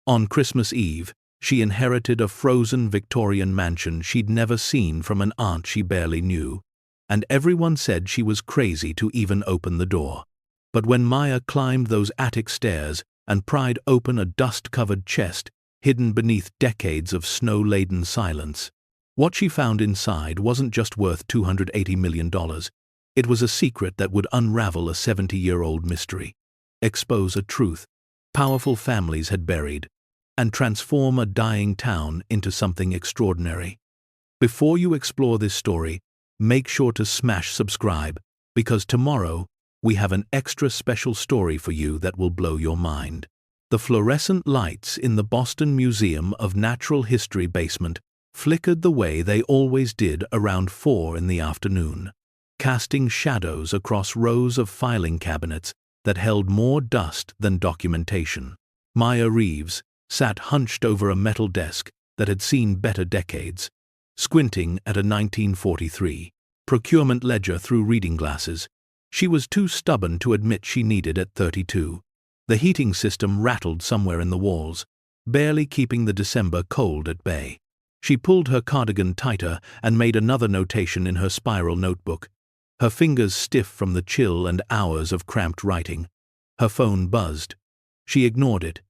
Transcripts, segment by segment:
On Christmas Eve, she inherited a frozen Victorian mansion she'd never seen from an aunt she barely knew, and everyone said she was crazy to even open the door. But when Maya climbed those attic stairs and pried open a dust-covered chest hidden beneath decades of snow-laden silence, what she found inside wasn't just worth $280 million. It was a secret that would unravel a 70-year-old mystery, expose a truth powerful families had buried, and transform a dying town into something extraordinary. Before you explore this story, make sure to smash subscribe, because tomorrow we have an extra special story for you that will blow your mind. The fluorescent lights in the Boston Museum of Natural History basement flickered the way they always did around 4 in the afternoon, casting shadows across rows of filing cabinets that held more dust than documentation. Maya Reeves sat hunched over a metal desk that had seen better decades, squinting at a 1943 procurement ledger through reading glasses she was too stubborn to admit she needed at 32. The heating system rattled somewhere in the walls, barely keeping the December cold at bay. She pulled her cardigan tighter and made another notation in her spiral notebook, her fingers stiff from the chill and hours of cramped writing. Her phone buzzed. She ignored it.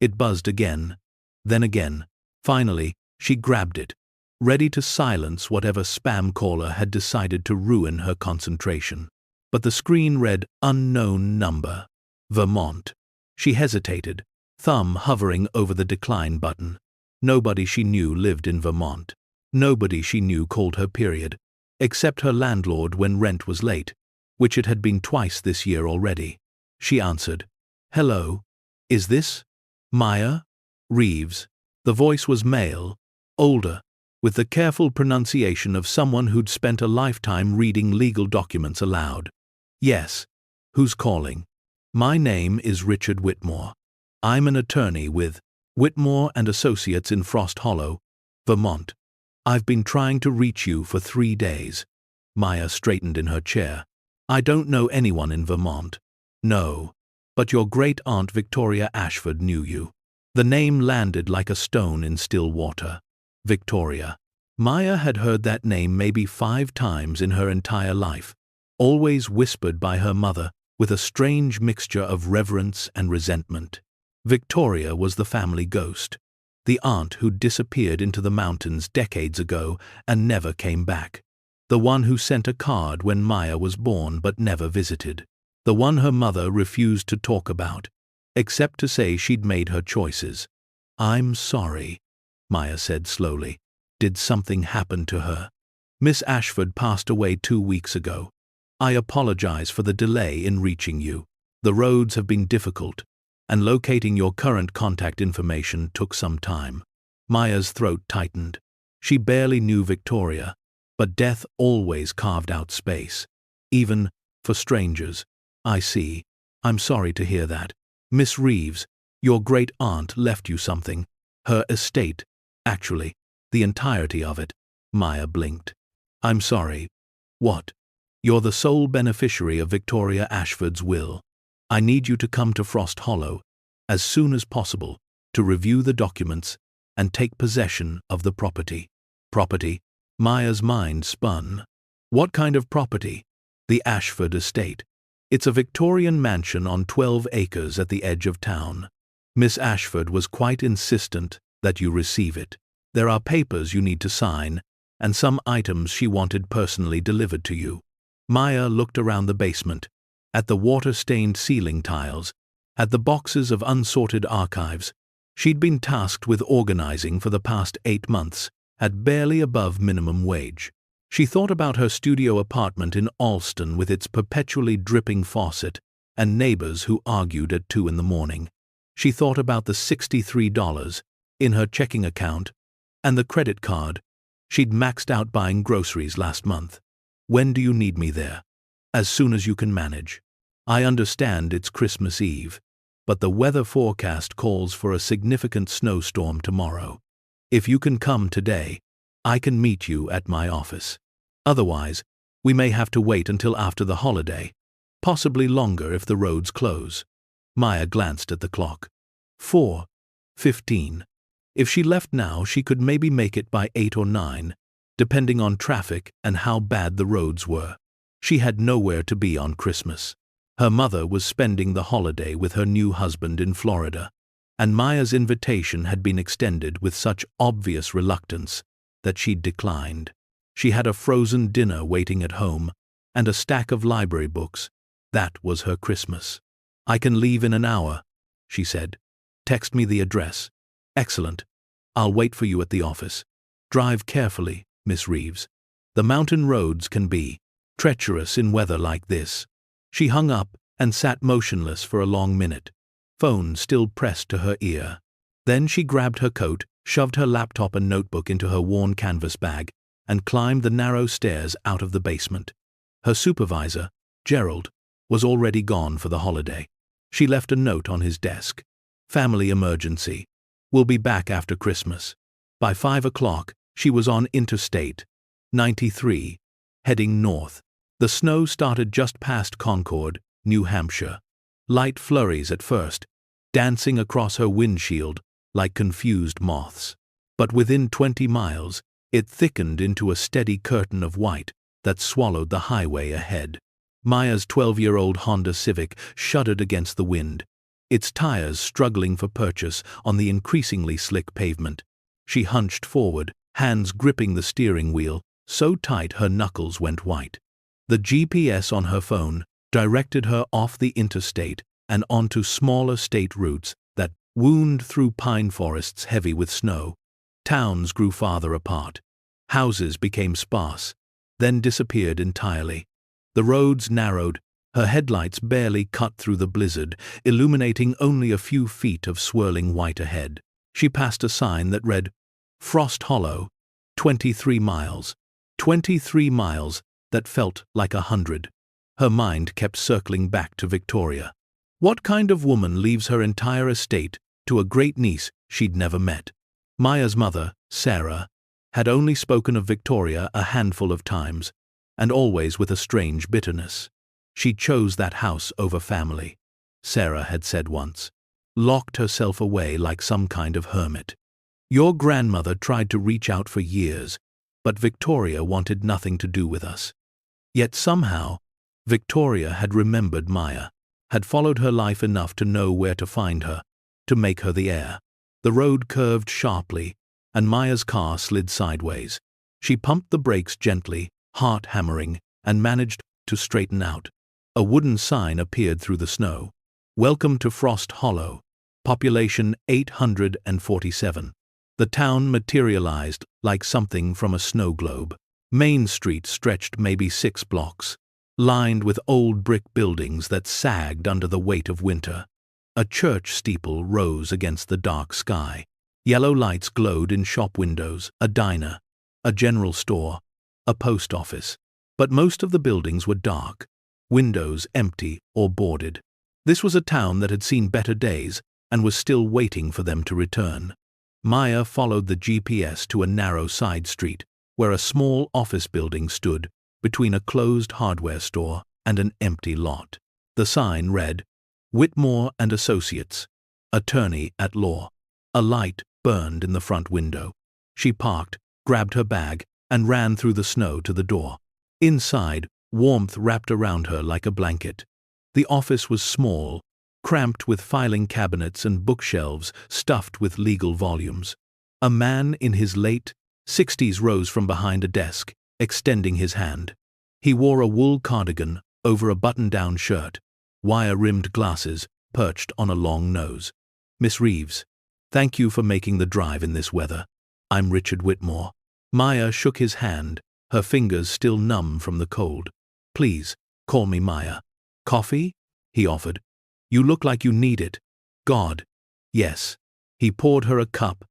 It buzzed again, then again. Finally, she grabbed it, ready to silence whatever spam caller had decided to ruin her concentration. But the screen read unknown number, Vermont. She hesitated, thumb hovering over the decline button. Nobody she knew lived in Vermont. Nobody she knew called her period, except her landlord when rent was late, which it had been twice this year already. She answered, "Hello, is this Maya Reeves?" The voice was male, older, with the careful pronunciation of someone who'd spent a lifetime reading legal documents aloud. "Yes. Who's calling?" "My name is Richard Whitmore. I'm an attorney with Whitmore and Associates in Frost Hollow, Vermont. I've been trying to reach you for 3 days." Maya straightened in her chair. "I don't know anyone in Vermont." "No, but your great-aunt Victoria Ashford knew you." The name landed like a stone in still water. Victoria. Maya had heard that name maybe 5 times in her entire life, always whispered by her mother with a strange mixture of reverence and resentment. Victoria was the family ghost, the aunt who'd disappeared into the mountains decades ago and never came back. The one who sent a card when Maya was born but never visited. The one her mother refused to talk about, except to say she'd made her choices. "I'm sorry," Maya said slowly. "Did something happen to her?" "Miss Ashford passed away 2 weeks ago. I apologize for the delay in reaching you. The roads have been difficult, and locating your current contact information took some time." Maya's throat tightened. She barely knew Victoria, but death always carved out space, even for strangers. "I see. I'm sorry to hear that. Miss Reeves, your great-aunt left you something. Her estate, actually, the entirety of it." Maya blinked. "I'm sorry. What?" "You're the sole beneficiary of Victoria Ashford's will. I need you to come to Frost Hollow as soon as possible to review the documents and take possession of the property." "Property?" Maya's mind spun. "What kind of property?" "The Ashford estate. It's a Victorian mansion on 12 acres at the edge of town. Miss Ashford was quite insistent that you receive it. There are papers you need to sign, and some items she wanted personally delivered to you." Maya looked around the basement, at the water-stained ceiling tiles, at the boxes of unsorted archives she'd been tasked with organizing for the past 8 months, at barely above minimum wage. She thought about her studio apartment in Alston with its perpetually dripping faucet and neighbors who argued at 2 in the morning. She thought about the $63 in her checking account and the credit card she'd maxed out buying groceries last month. "When do you need me there?" "As soon as you can manage. I understand it's Christmas Eve, but the weather forecast calls for a significant snowstorm tomorrow. If you can come today, I can meet you at my office. Otherwise, we may have to wait until after the holiday, possibly longer if the roads close." Maya glanced at the clock. 15. If she left now, she could maybe make it by 8 or 9, depending on traffic and how bad the roads were. She had nowhere to be on Christmas. Her mother was spending the holiday with her new husband in Florida, and Maya's invitation had been extended with such obvious reluctance that she'd declined. She had a frozen dinner waiting at home and a stack of library books. That was her Christmas. "I can leave in an hour," she said. "Text me the address." "Excellent. I'll wait for you at the office. Drive carefully, Miss Reeves. The mountain roads can be treacherous in weather like this." She hung up and sat motionless for a long minute, phone still pressed to her ear. Then she grabbed her coat, shoved her laptop and notebook into her worn canvas bag, and climbed the narrow stairs out of the basement. Her supervisor, Gerald, was already gone for the holiday. She left a note on his desk. "Family emergency. We'll be back after Christmas." By 5 o'clock, she was on Interstate 93, heading north. The snow started just past Concord, New Hampshire. Light flurries at first, dancing across her windshield like confused moths. But within 20 miles, it thickened into a steady curtain of white that swallowed the highway ahead. Maya's 12-year-old Honda Civic shuddered against the wind, its tires struggling for purchase on the increasingly slick pavement. She hunched forward, hands gripping the steering wheel, so tight her knuckles went white. The GPS on her phone directed her off the interstate and onto smaller state routes that wound through pine forests heavy with snow. Towns grew farther apart. Houses became sparse, then disappeared entirely. The roads narrowed, her headlights barely cut through the blizzard, illuminating only a few feet of swirling white ahead. She passed a sign that read, "Frost Hollow, 23 miles. 23 miles that felt like 100. Her mind kept circling back to Victoria. What kind of woman leaves her entire estate to a great niece she'd never met? Maya's mother, Sarah, had only spoken of Victoria a handful of times, and always with a strange bitterness. She chose that house over family, Sarah had said once. Locked herself away like some kind of hermit. Your grandmother tried to reach out for years, but Victoria wanted nothing to do with us. Yet somehow, Victoria had remembered Maya, had followed her life enough to know where to find her, to make her the heir. The road curved sharply, and Maya's car slid sideways. She pumped the brakes gently, heart hammering, and managed to straighten out. A wooden sign appeared through the snow. "Welcome to Frost Hollow. Population 847. The town materialized like something from a snow globe. Main Street stretched maybe 6 blocks, lined with old brick buildings that sagged under the weight of winter. A church steeple rose against the dark sky. Yellow lights glowed in shop windows, a diner, a general store, a post office. But most of the buildings were dark, windows empty or boarded. This was a town that had seen better days and was still waiting for them to return. Maya followed the GPS to a narrow side street, where a small office building stood between a closed hardware store and an empty lot. The sign read, "Whitmore and Associates, Attorney at Law." A light burned in the front window. She parked, grabbed her bag, and ran through the snow to the door. Inside, warmth wrapped around her like a blanket. The office was small, cramped with filing cabinets and bookshelves stuffed with legal volumes. A man in his late 60s rose from behind a desk, extending his hand. He wore a wool cardigan over a button-down shirt, wire-rimmed glasses perched on a long nose. "Miss Reeves, thank you for making the drive in this weather. I'm Richard Whitmore." Maya shook his hand, her fingers still numb from the cold. "Please, call me Maya." "Coffee?" he offered. "You look like you need it." "God, yes." He poured her a cup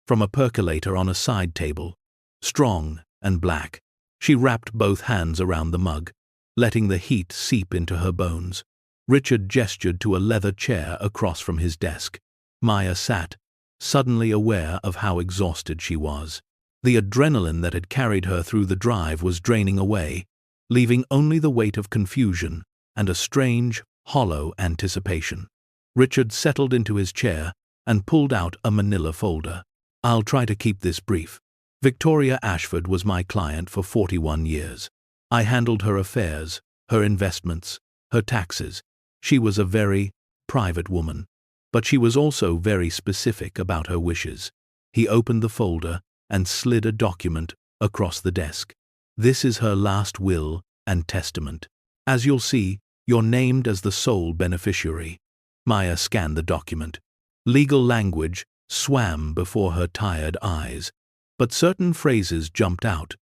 from a percolator on a side table, strong and black. She wrapped both hands around the mug, letting the heat seep into her bones. Richard gestured to a leather chair across from his desk. Maya sat, suddenly aware of how exhausted she was. The adrenaline that had carried her through the drive was draining away, leaving only the weight of confusion and a strange, hollow anticipation. Richard settled into his chair and pulled out a manila folder. I'll try to keep this brief. Victoria Ashford was my client for 41 years. I handled her affairs, her investments, her taxes. She was a very private woman, but she was also very specific about her wishes. He opened the folder and slid a document across the desk. This is her last will and testament. As you'll see, you're named as the sole beneficiary. Maya scanned the document. Legal language swam before her tired eyes, but certain phrases jumped out.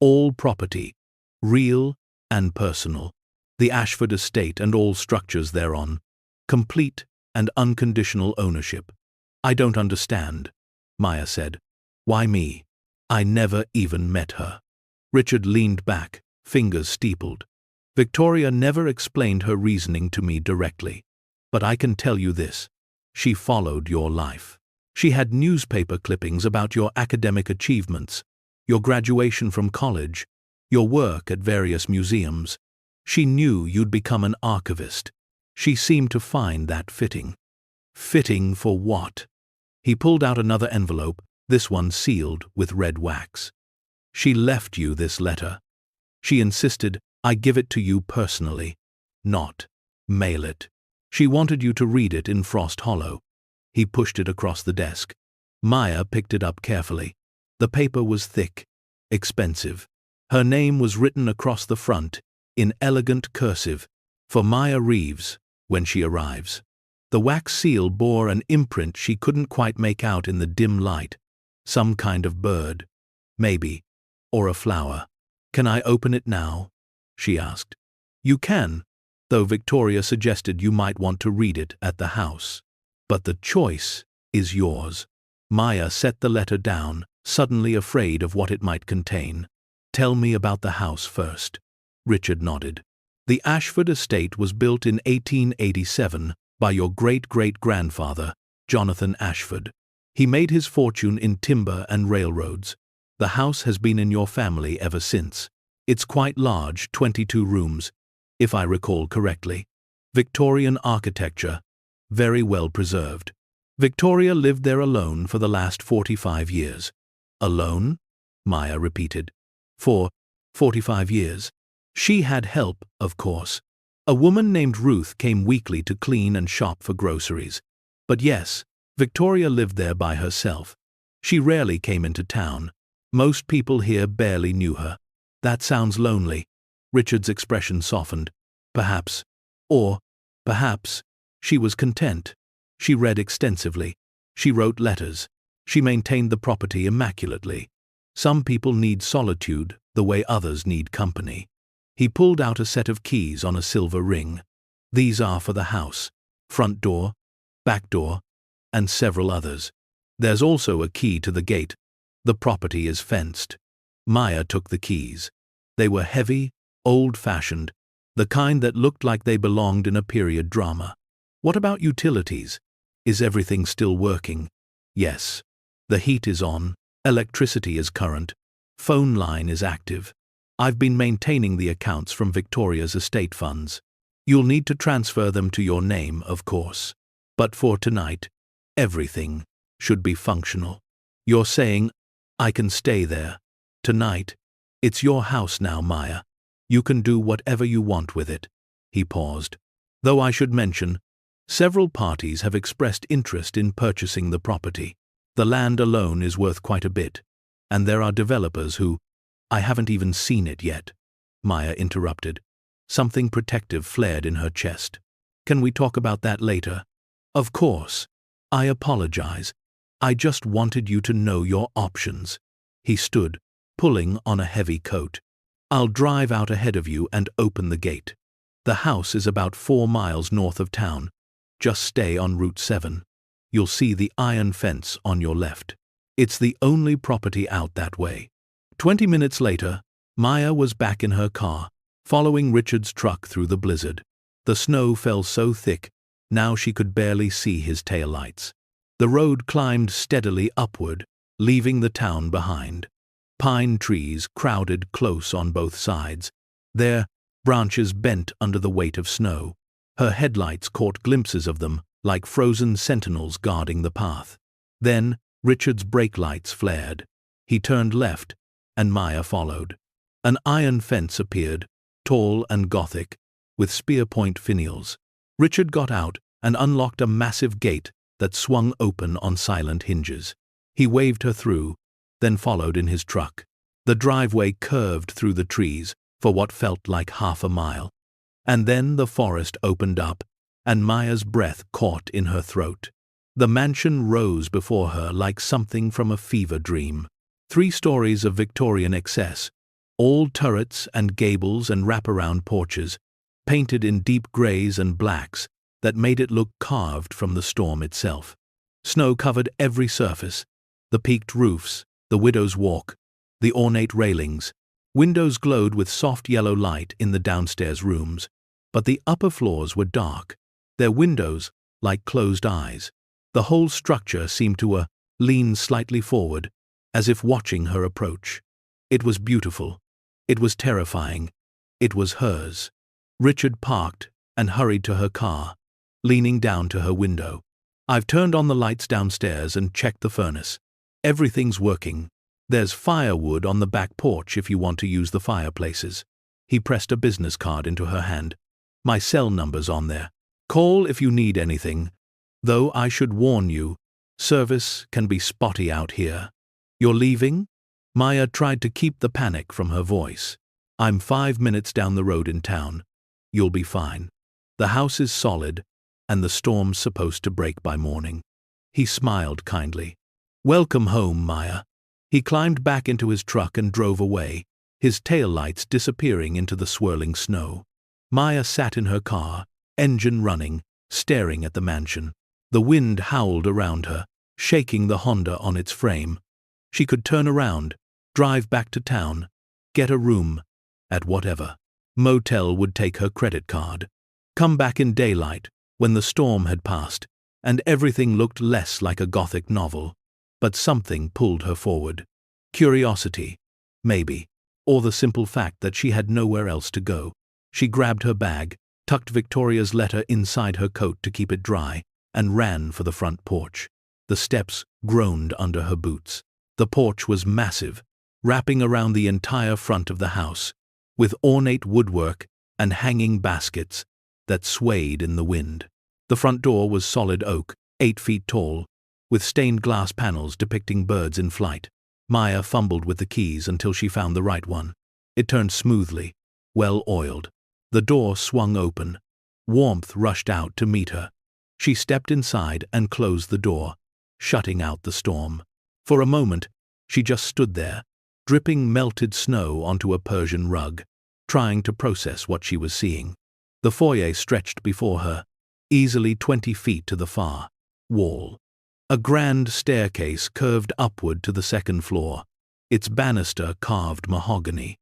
All property, real and personal. The Ashford estate and all structures thereon. Complete and unconditional ownership. I don't understand, Maya said. Why me? I never even met her. Richard leaned back, fingers steepled. Victoria never explained her reasoning to me directly. But I can tell you this. She followed your life. She had newspaper clippings about your academic achievements, your graduation from college, your work at various museums. She knew you'd become an archivist. She seemed to find that fitting. Fitting for what? He pulled out another envelope, this one sealed with red wax. She left you this letter. She insisted I give it to you personally, not mail it. She wanted you to read it in Frost Hollow. He pushed it across the desk. Maya picked it up carefully. The paper was thick, expensive. Her name was written across the front, in elegant cursive, for Maya Reeves, when she arrives. The wax seal bore an imprint she couldn't quite make out in the dim light. Some kind of bird, maybe, or a flower. Can I open it now? She asked. You can, though Victoria suggested you might want to read it at the house. But the choice is yours. Maya set the letter down, suddenly afraid of what it might contain. Tell me about the house first. Richard nodded. The Ashford estate was built in 1887 by your great-great-grandfather, Jonathan Ashford. He made his fortune in timber and railroads. The house has been in your family ever since. It's quite large, 22 rooms, if I recall correctly. Victorian architecture, very well preserved. Victoria lived there alone for the last 45 years. Alone? Maya repeated. For 45 years. She had help, of course. A woman named Ruth came weekly to clean and shop for groceries. But yes, Victoria lived there by herself. She rarely came into town. Most people here barely knew her. That sounds lonely. Richard's expression softened. Perhaps. Or, perhaps, she was content. She read extensively. She wrote letters. She maintained the property immaculately. Some people need solitude the way others need company. He pulled out a set of keys on a silver ring. These are for the house, front door, back door, and several others. There's also a key to the gate. The property is fenced. Maya took the keys. They were heavy, old-fashioned, the kind that looked like they belonged in a period drama. What about utilities? Is everything still working? Yes. The heat is on, electricity is current, phone line is active. I've been maintaining the accounts from Victoria's estate funds. You'll need to transfer them to your name, of course. But for tonight, everything should be functional. You're saying, I can stay there. Tonight, it's your house now, Maya. You can do whatever you want with it. He paused. Though I should mention, several parties have expressed interest in purchasing the property. The land alone is worth quite a bit, and there are developers who, I haven't even seen it yet. Maya interrupted. Something protective flared in her chest. Can we talk about that later? Of course. I apologize. I just wanted you to know your options. He stood, pulling on a heavy coat. I'll drive out ahead of you and open the gate. The house is about 4 miles north of town. Just stay on Route 7. You'll see the iron fence on your left. It's the only property out that way. 20 minutes later, Maya was back in her car, following Richard's truck through the blizzard. The snow fell so thick, now she could barely see his taillights. The road climbed steadily upward, leaving the town behind. Pine trees crowded close on both sides, their branches bent under the weight of snow. Her headlights caught glimpses of them, like frozen sentinels guarding the path. Then, Richard's brake lights flared. He turned left, and Maya followed. An iron fence appeared, tall and Gothic, with spear-point finials. Richard got out and unlocked a massive gate that swung open on silent hinges. He waved her through, then followed in his truck. The driveway curved through the trees for what felt like half a mile. And then the forest opened up, and Maya's breath caught in her throat. The mansion rose before her like something from a fever dream. 3 stories of Victorian excess, all turrets and gables and wraparound porches, painted in deep grays and blacks that made it look carved from the storm itself. Snow covered every surface, the peaked roofs, the widow's walk, the ornate railings. Windows glowed with soft yellow light in the downstairs rooms, but the upper floors were dark, their windows like closed eyes. The whole structure seemed to lean slightly forward, as if watching her approach. It was beautiful. It was terrifying. It was hers. Richard parked and hurried to her car, leaning down to her window. "I've turned on the lights downstairs and checked the furnace. Everything's working. There's firewood on the back porch if you want to use the fireplaces." He pressed a business card into her hand. "My cell number's on there. Call if you need anything. Though I should warn you, service can be spotty out here." "You're leaving?" Maya tried to keep the panic from her voice. "I'm 5 minutes down the road in town. You'll be fine. The house is solid, and the storm's supposed to break by morning." He smiled kindly. "Welcome home, Maya." He climbed back into his truck and drove away, his taillights disappearing into the swirling snow. Maya sat in her car, engine running, staring at the mansion. The wind howled around her, shaking the Honda on its frame. She could turn around, drive back to town, get a room at whatever motel would take her credit card, come back in daylight when the storm had passed, and everything looked less like a Gothic novel. But something pulled her forward. Curiosity, maybe, or the simple fact that she had nowhere else to go. She grabbed her bag, tucked Victoria's letter inside her coat to keep it dry, and ran for the front porch. The steps groaned under her boots. The porch was massive, wrapping around the entire front of the house, with ornate woodwork and hanging baskets that swayed in the wind. The front door was solid oak, 8 feet tall, with stained glass panels depicting birds in flight. Maya fumbled with the keys until she found the right one. It turned smoothly, well-oiled. The door swung open. Warmth rushed out to meet her. She stepped inside and closed the door, shutting out the storm. For a moment, she just stood there, dripping melted snow onto a Persian rug, trying to process what she was seeing. The foyer stretched before her, easily 20 feet to the far wall. A grand staircase curved upward to the second floor, its banister carved mahogany.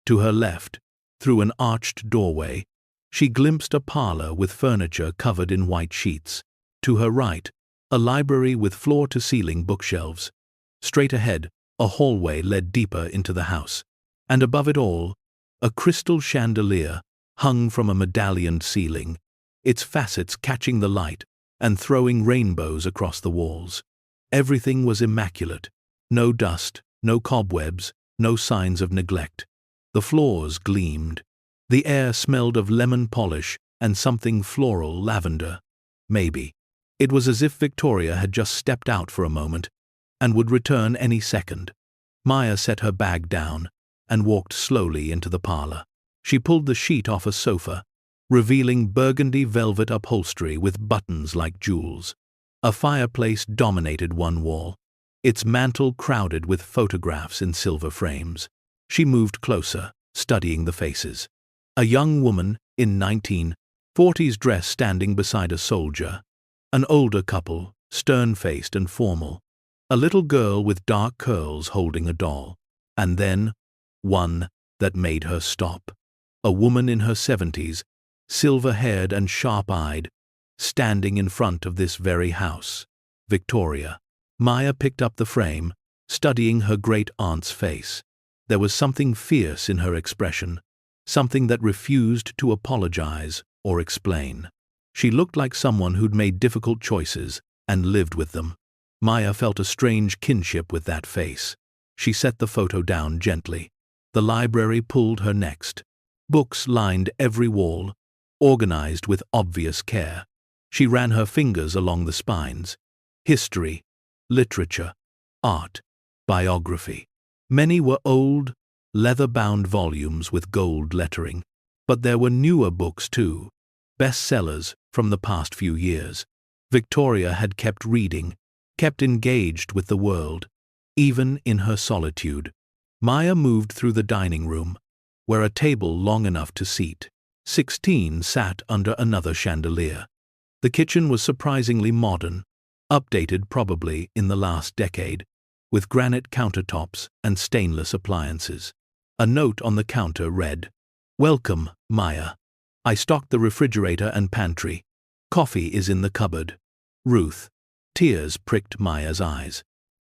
To her left, through an arched doorway, she glimpsed a parlor with furniture covered in white sheets. To her right, a library with floor-to-ceiling bookshelves. Straight ahead, a hallway led deeper into the house. And above it all, a crystal chandelier hung from a medallioned ceiling, its facets catching the light and throwing rainbows across the walls. Everything was immaculate. No dust, no cobwebs, no signs of neglect. The floors gleamed. The air smelled of lemon polish and something floral lavender. Maybe. It was as if Victoria had just stepped out for a moment and would return any second. Maya set her bag down and walked slowly into the parlor. She pulled the sheet off a sofa, revealing burgundy velvet upholstery with buttons like jewels. A fireplace dominated one wall, its mantel crowded with photographs in silver frames. She moved closer, studying the faces. A young woman in 1940s dress standing beside a soldier. An older couple, stern-faced and formal. A little girl with dark curls holding a doll. And then, one that made her stop. A woman in her 70s, silver-haired and sharp-eyed, standing in front of this very house. Victoria. Maya picked up the frame, studying her great-aunt's face. There was something fierce in her expression, something that refused to apologize or explain. She looked like someone who'd made difficult choices and lived with them. Maya felt a strange kinship with that face. She set the photo down gently. The library pulled her next. Books lined every wall, organized with obvious care. She ran her fingers along the spines. History, literature, art, biography. Many were old, leather-bound volumes with gold lettering. But there were newer books too, bestsellers from the past few years. Victoria had kept reading, kept engaged with the world, even in her solitude. Maya moved through the dining room, where a table long enough to seat 16 sat under another chandelier. The kitchen was surprisingly modern, updated probably in the last decade, with granite countertops and stainless appliances. A note on the counter read, "Welcome, Maya. I stocked the refrigerator and pantry. Coffee is in the cupboard. Ruth." Tears pricked Maya's eyes.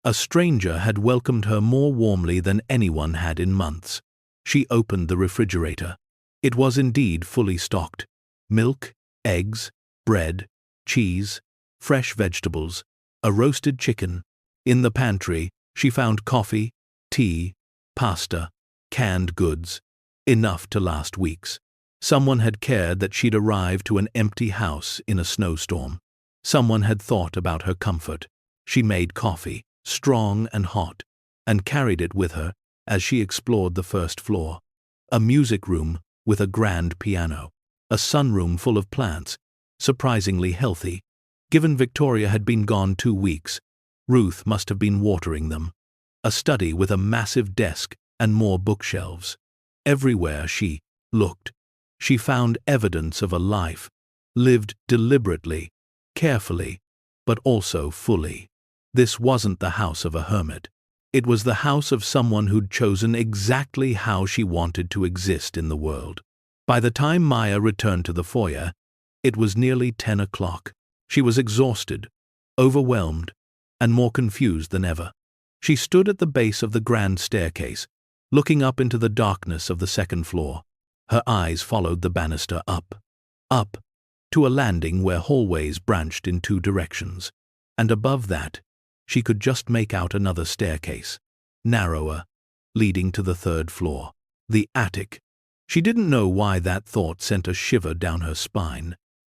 A stranger had welcomed her more warmly than anyone had in months. She opened the refrigerator. It was indeed fully stocked. Milk, eggs, bread, cheese, fresh vegetables, a roasted chicken. In the pantry, she found coffee, tea, pasta, canned goods, enough to last weeks. Someone had cared that she'd arrived to an empty house in a snowstorm. Someone had thought about her comfort. She made coffee, strong and hot, and carried it with her as she explored the first floor. A music room with a grand piano. A sunroom full of plants, surprisingly healthy. Given Victoria had been gone 2 weeks, Ruth must have been watering them. A study with a massive desk and more bookshelves. Everywhere she looked, she found evidence of a life, lived deliberately, carefully, but also fully. This wasn't the house of a hermit. It was the house of someone who'd chosen exactly how she wanted to exist in the world. By the time Maya returned to the foyer, it was nearly 10 o'clock. She was exhausted, overwhelmed, and more confused than ever. She stood at the base of the grand staircase, looking up into the darkness of the second floor. Her eyes followed the banister up, to a landing where hallways branched in 2 directions. And above that, she could just make out another staircase, narrower, leading to the 3rd floor. The attic. She didn't know why that thought sent a shiver down her spine.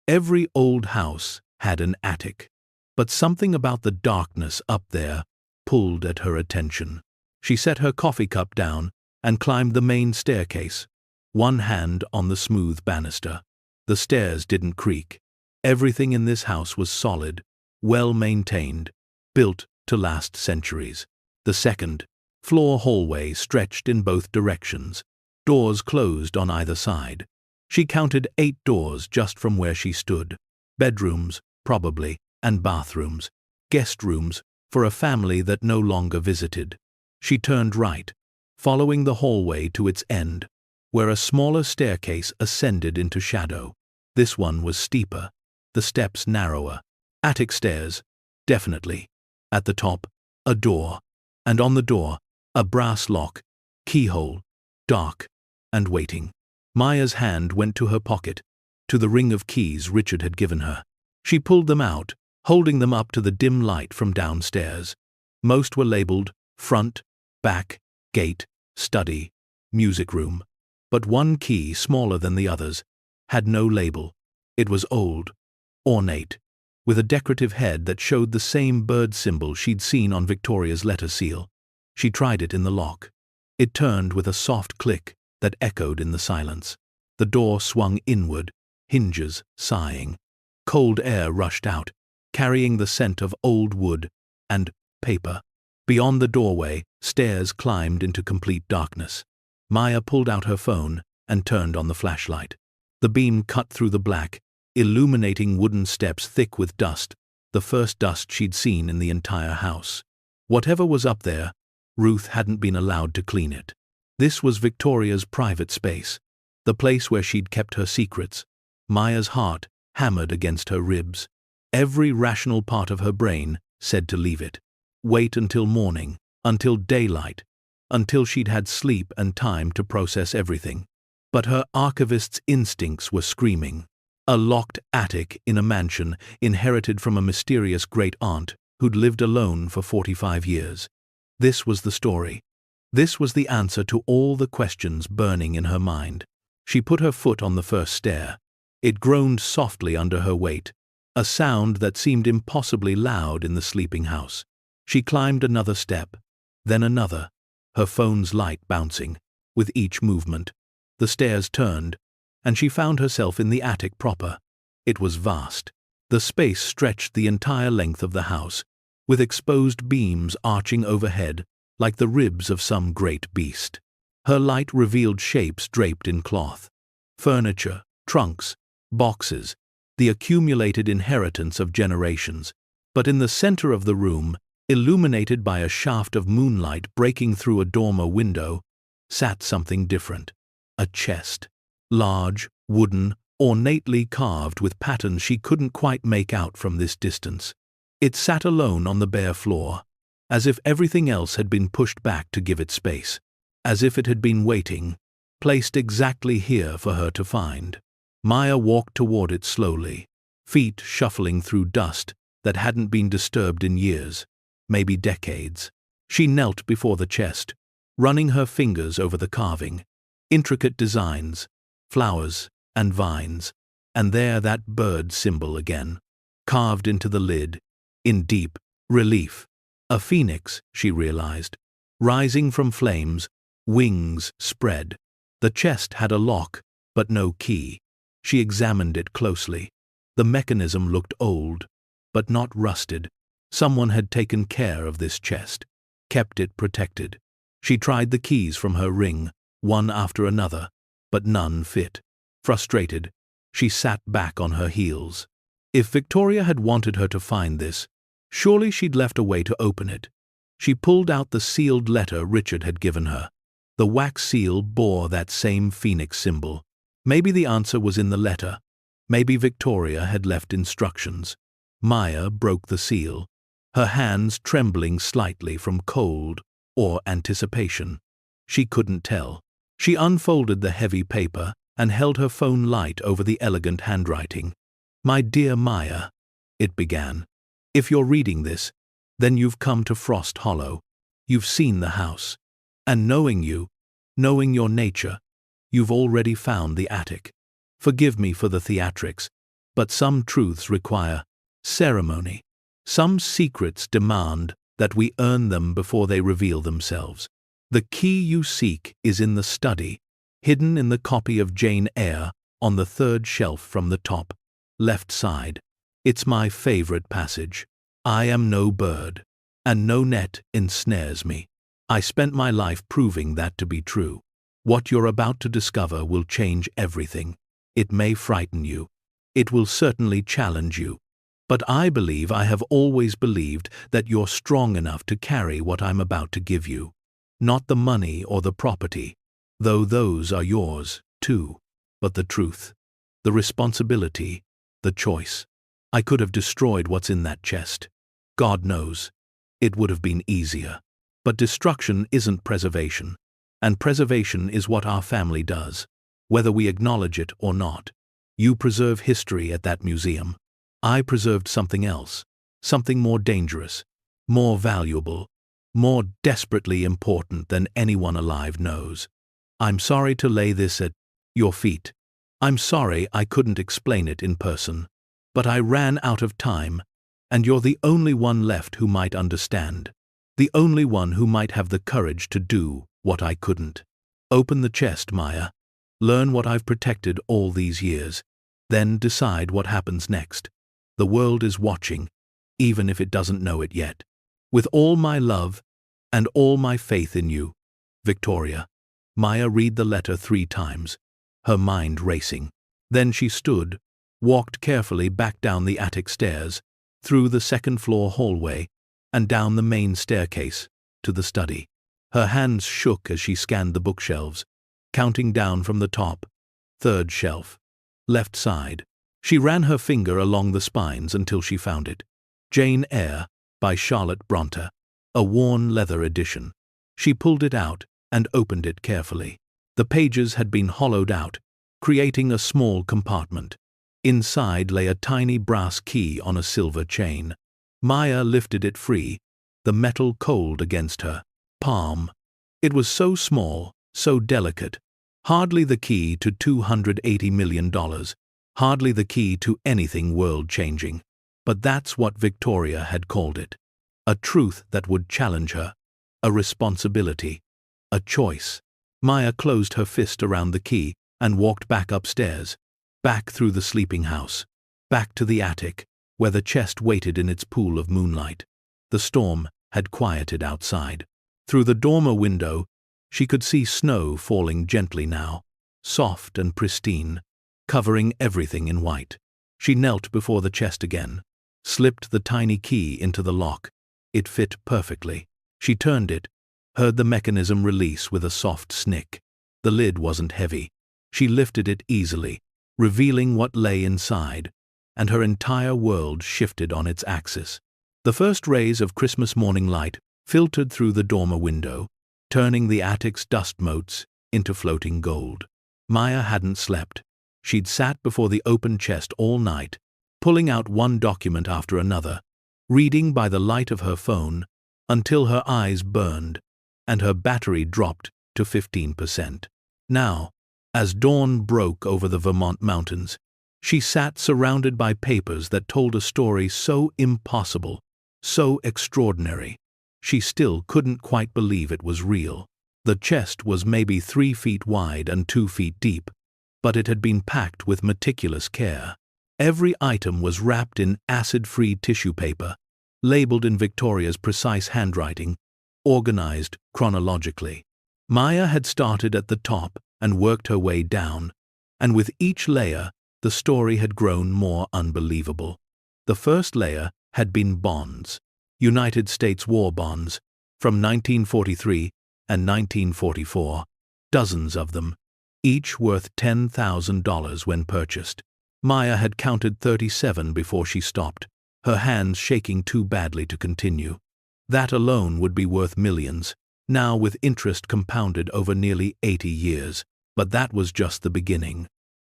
Every old house had an attic, but something about the darkness up there pulled at her attention. She set her coffee cup down and climbed the main staircase, one hand on the smooth banister. The stairs didn't creak. Everything in this house was solid, well-maintained, built to last centuries. The 2nd floor hallway stretched in both directions. Doors closed on either side. She counted 8 doors just from where she stood. Bedrooms, probably, and bathrooms. Guest rooms for a family that no longer visited. She turned right, following the hallway to its end, where a smaller staircase ascended into shadow. This one was steeper, the steps narrower. Attic stairs, definitely. At the top, a door, and on the door, a brass lock, keyhole, dark, and waiting. Maya's hand went to her pocket, to the ring of keys Richard had given her. She pulled them out, holding them up to the dim light from downstairs. Most were labeled front, back, gate, study, music room. But one key, smaller than the others, had no label. It was old, ornate, with a decorative head that showed the same bird symbol she'd seen on Victoria's letter seal. She tried it in the lock. It turned with a soft click that echoed in the silence. The door swung inward, hinges sighing. Cold air rushed out, carrying the scent of old wood and paper. Beyond the doorway, stairs climbed into complete darkness. Maya pulled out her phone and turned on the flashlight. The beam cut through the black, illuminating wooden steps thick with dust, the first dust she'd seen in the entire house. Whatever was up there, Ruth hadn't been allowed to clean it. This was Victoria's private space, the place where she'd kept her secrets. Maya's heart hammered against her ribs. Every rational part of her brain said to leave it. Wait until morning, until daylight, until she'd had sleep and time to process everything. But her archivist's instincts were screaming. A locked attic in a mansion inherited from a mysterious great-aunt who'd lived alone for 45 years. This was the story. This was the answer to all the questions burning in her mind. She put her foot on the first stair. It groaned softly under her weight, a sound that seemed impossibly loud in the sleeping house. She climbed another step, then another, her phone's light bouncing. With each movement, the stairs turned, and she found herself in the attic proper. It was vast. The space stretched the entire length of the house, with exposed beams arching overhead like the ribs of some great beast. Her light revealed shapes draped in cloth. Furniture, trunks, boxes, the accumulated inheritance of generations. But in the center of the room, illuminated by a shaft of moonlight breaking through a dormer window, sat something different. A chest. Large, wooden, ornately carved with patterns she couldn't quite make out from this distance. It sat alone on the bare floor, as if everything else had been pushed back to give it space, as if it had been waiting, placed exactly here for her to find. Maya walked toward it slowly, feet shuffling through dust that hadn't been disturbed in years, maybe decades. She knelt before the chest, running her fingers over the carving. Intricate designs, flowers and vines, and there that bird symbol again, carved into the lid, in deep relief. A phoenix, she realized, rising from flames, wings spread. The chest had a lock, but no key. She examined it closely. The mechanism looked old, but not rusted. Someone had taken care of this chest, kept it protected. She tried the keys from her ring, one after another, but none fit. Frustrated, she sat back on her heels. If Victoria had wanted her to find this, surely she'd left a way to open it. She pulled out the sealed letter Richard had given her. The wax seal bore that same phoenix symbol. Maybe the answer was in the letter. Maybe Victoria had left instructions. Maya broke the seal, her hands trembling slightly from cold or anticipation. She couldn't tell. She unfolded the heavy paper and held her phone light over the elegant handwriting. "My dear Maya," it began. "If you're reading this, then you've come to Frost Hollow. You've seen the house. And knowing you, knowing your nature, you've already found the attic. Forgive me for the theatrics, but some truths require ceremony. Some secrets demand that we earn them before they reveal themselves. The key you seek is in the study, hidden in the copy of Jane Eyre on the third shelf from the top, left side. It's my favorite passage. I am no bird, and no net ensnares me. I spent my life proving that to be true. What you're about to discover will change everything. It may frighten you. It will certainly challenge you. But I believe I have always believed that you're strong enough to carry what I'm about to give you. Not the money or the property, though those are yours, too, but the truth, the responsibility, the choice. I could have destroyed what's in that chest. God knows, it would have been easier. But destruction isn't preservation, and preservation is what our family does, whether we acknowledge it or not. You preserve history at that museum. I preserved something else, something more dangerous, more valuable, more desperately important than anyone alive knows. I'm sorry to lay this at your feet. I'm sorry I couldn't explain it in person. But I ran out of time, and you're the only one left who might understand. The only one who might have the courage to do what I couldn't. Open the chest, Maya. Learn what I've protected all these years. Then decide what happens next. The world is watching, even if it doesn't know it yet. With all my love and all my faith in you, Victoria. Maya read the letter 3 times, her mind racing. Then she stood, walked carefully back down the attic stairs, through the second-floor hallway, and down the main staircase, to the study. Her hands shook as she scanned the bookshelves, counting down from the top. 3rd shelf. Left side. She ran her finger along the spines until she found it. Jane Eyre, by Charlotte Brontë, a worn leather edition. She pulled it out and opened it carefully. The pages had been hollowed out, creating a small compartment. Inside lay a tiny brass key on a silver chain. Maya lifted it free, the metal cold against her palm. It was so small, so delicate. Hardly the key to $280 million. Hardly the key to anything world-changing. But that's what Victoria had called it. A truth that would challenge her. A responsibility. A choice. Maya closed her fist around the key and walked back upstairs. Back through the sleeping house. Back to the attic, where the chest waited in its pool of moonlight. The storm had quieted outside. Through the dormer window, she could see snow falling gently now, soft and pristine, covering everything in white. She knelt before the chest again, slipped the tiny key into the lock. It fit perfectly. She turned it, heard the mechanism release with a soft snick. The lid wasn't heavy. She lifted it easily, revealing what lay inside, and her entire world shifted on its axis. The first rays of Christmas morning light filtered through the dormer window, turning the attic's dust motes into floating gold. Maya hadn't slept. She'd sat before the open chest all night, pulling out one document after another, reading by the light of her phone, until her eyes burned, and her battery dropped to 15%. Now, as dawn broke over the Vermont mountains, she sat surrounded by papers that told a story so impossible, so extraordinary. She still couldn't quite believe it was real. The chest was maybe 3 feet wide and 2 feet deep, but it had been packed with meticulous care. Every item was wrapped in acid-free tissue paper, labeled in Victoria's precise handwriting, organized chronologically. Maya had started at the top and worked her way down, and with each layer, the story had grown more unbelievable. The first layer had been bonds, United States war bonds, from 1943 and 1944, dozens of them, each worth $10,000 when purchased. Maya had counted 37 before she stopped, her hands shaking too badly to continue. That alone would be worth millions, now with interest compounded over nearly 80 years. But that was just the beginning.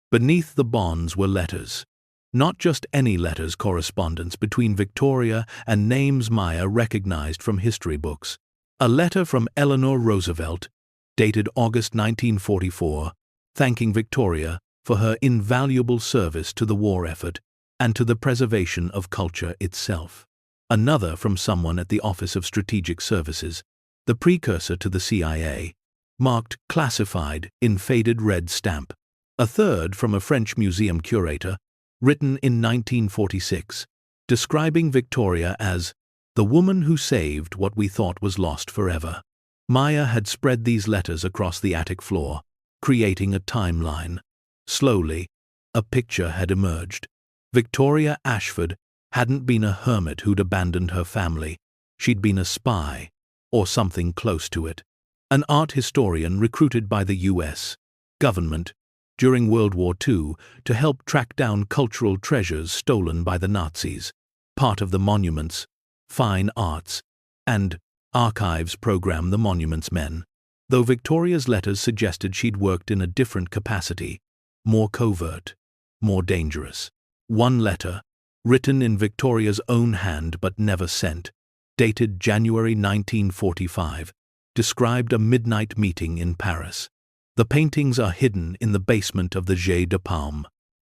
Beneath the bonds were letters. Not just any letters, correspondence between Victoria and names Maya recognized from history books. A letter from Eleanor Roosevelt, dated August 1944, thanking Victoria for her invaluable service to the war effort and to the preservation of culture itself. Another from someone at the Office of Strategic Services, the precursor to the CIA, marked classified in faded red stamp. A third from a French museum curator, written in 1946, describing Victoria as the woman who saved what we thought was lost forever. Maya had spread these letters across the attic floor, creating a timeline. Slowly, a picture had emerged. Victoria Ashford hadn't been a hermit who'd abandoned her family. She'd been a spy, or something close to it. An art historian recruited by the U.S. government during World War II to help track down cultural treasures stolen by the Nazis, part of the Monuments, Fine Arts, and Archives program the Monuments Men, though Victoria's letters suggested she'd worked in a different capacity, more covert, more dangerous. One letter, written in Victoria's own hand but never sent, dated January 1945, described a midnight meeting in Paris. The paintings are hidden in the basement of the Jeu de Paume.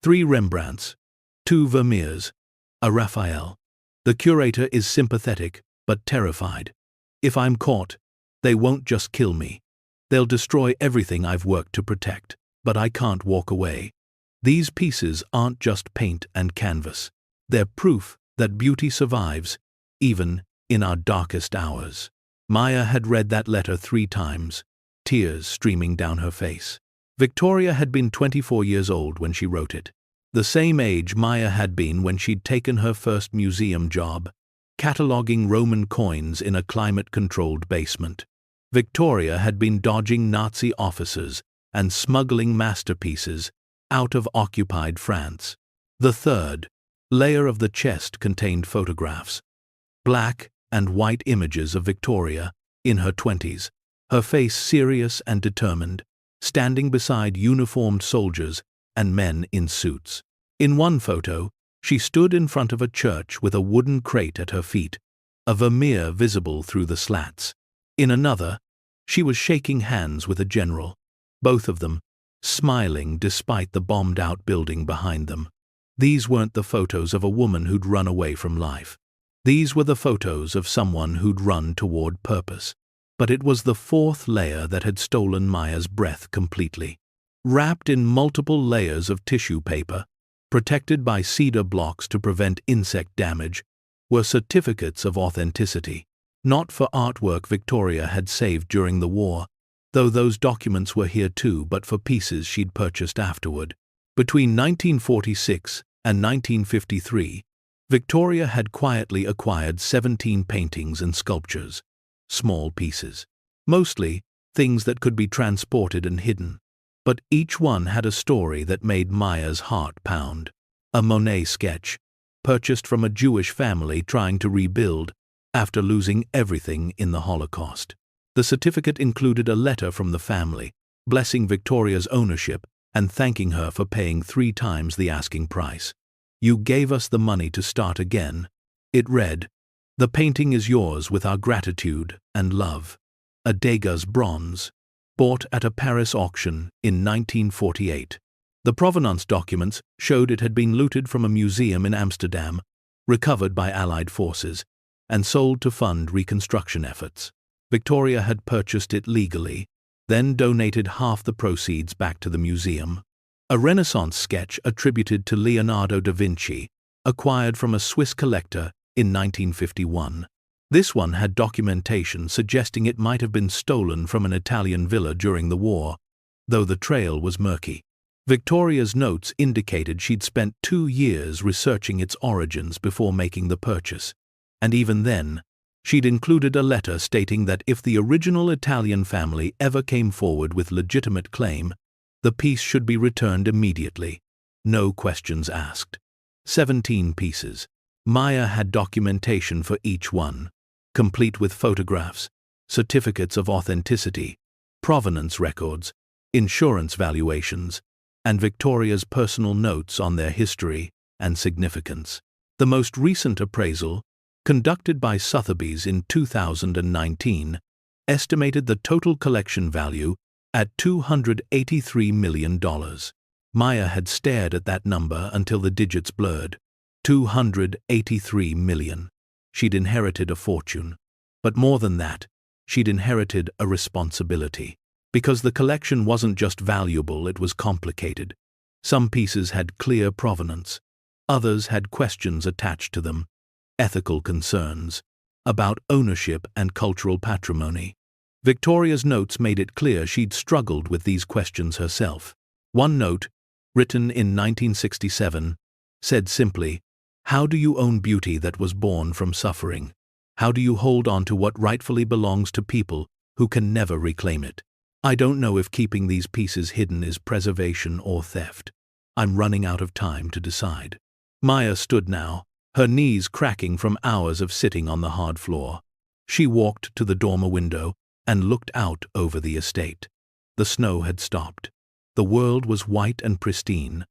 3 Rembrandts, 2 Vermeers, a Raphael. The curator is sympathetic but terrified. If I'm caught, they won't just kill me. They'll destroy everything I've worked to protect, but I can't walk away. These pieces aren't just paint and canvas. They're proof that beauty survives, even in our darkest hours. Maya had read that letter 3 times, tears streaming down her face. Victoria had been 24 years old when she wrote it. The same age Maya had been when she'd taken her first museum job, cataloging Roman coins in a climate-controlled basement. Victoria had been dodging Nazi officers and smuggling masterpieces out of occupied France. The third layer of the chest contained photographs, black and white images of Victoria in her 20s, her face serious and determined, standing beside uniformed soldiers and men in suits. In one photo, she stood in front of a church with a wooden crate at her feet, a Vermeer visible through the slats. In another, she was shaking hands with a general, both of them smiling despite the bombed-out building behind them. These weren't the photos of a woman who'd run away from life. These were the photos of someone who'd run toward purpose. But it was the fourth layer that had stolen Maya's breath completely. Wrapped in multiple layers of tissue paper, protected by cedar blocks to prevent insect damage, were certificates of authenticity. Not for artwork Victoria had saved during the war, though those documents were here too, but for pieces she'd purchased afterward. Between 1946 and 1953, Victoria had quietly acquired 17 paintings and sculptures, small pieces, mostly things that could be transported and hidden. But each one had a story that made Maya's heart pound. A Monet sketch, purchased from a Jewish family trying to rebuild after losing everything in the Holocaust. The certificate included a letter from the family, blessing Victoria's ownership and thanking her for paying 3 times the asking price. "You gave us the money to start again." It read, "The painting is yours with our gratitude and love." A Degas bronze, bought at a Paris auction in 1948. The provenance documents showed it had been looted from a museum in Amsterdam, recovered by Allied forces, and sold to fund reconstruction efforts. Victoria had purchased it legally, then donated half the proceeds back to the museum. A Renaissance sketch attributed to Leonardo da Vinci, acquired from a Swiss collector in 1951. This one had documentation suggesting it might have been stolen from an Italian villa during the war, though the trail was murky. Victoria's notes indicated she'd spent 2 years researching its origins before making the purchase, and even then, she'd included a letter stating that if the original Italian family ever came forward with legitimate claim, the piece should be returned immediately, no questions asked. 17 pieces. Maya had documentation for each one, complete with photographs, certificates of authenticity, provenance records, insurance valuations, and Victoria's personal notes on their history and significance. The most recent appraisal, conducted by Sotheby's in 2019, estimated the total collection value at $283 million. Maya had stared at that number until the digits blurred. 283 million. She'd inherited a fortune. But more than that, she'd inherited a responsibility. Because the collection wasn't just valuable, it was complicated. Some pieces had clear provenance. Others had questions attached to them, ethical concerns, about ownership and cultural patrimony. Victoria's notes made it clear she'd struggled with these questions herself. One note, written in 1967, said simply, "How do you own beauty that was born from suffering? How do you hold on to what rightfully belongs to people who can never reclaim it? I don't know if keeping these pieces hidden is preservation or theft. I'm running out of time to decide." Maya stood now, her knees cracking from hours of sitting on the hard floor. She walked to the dormer window and looked out over the estate. The snow had stopped. The world was white and pristine,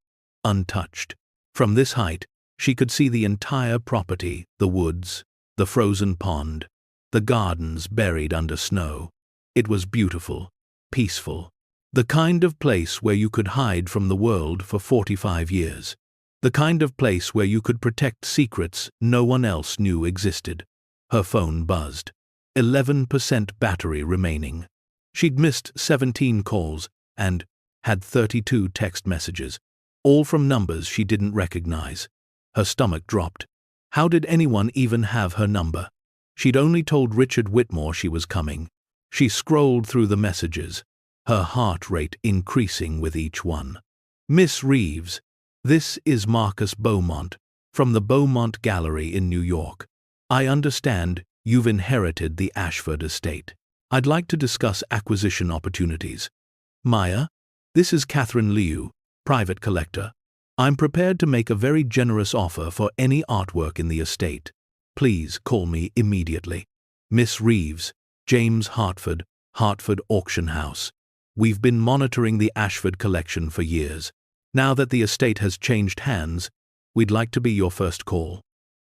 untouched. From this height, she could see the entire property, the woods, the frozen pond, the gardens buried under snow. It was beautiful, peaceful. The kind of place where you could hide from the world for 45 years. The kind of place where you could protect secrets no one else knew existed. Her phone buzzed. 11% battery remaining. She'd missed 17 calls and had 32 text messages, all from numbers she didn't recognize. Her stomach dropped. How did anyone even have her number? She'd only told Richard Whitmore she was coming. She scrolled through the messages, her heart rate increasing with each one. "Miss Reeves, this is Marcus Beaumont, from the Beaumont Gallery in New York. I understand you've inherited the Ashford estate. I'd like to discuss acquisition opportunities. Maya, this is Catherine Liu, private collector. I'm prepared to make a very generous offer for any artwork in the estate. Please call me immediately. Miss Reeves, James Hartford, Hartford Auction House. We've been monitoring the Ashford collection for years. Now that the estate has changed hands, we'd like to be your first call."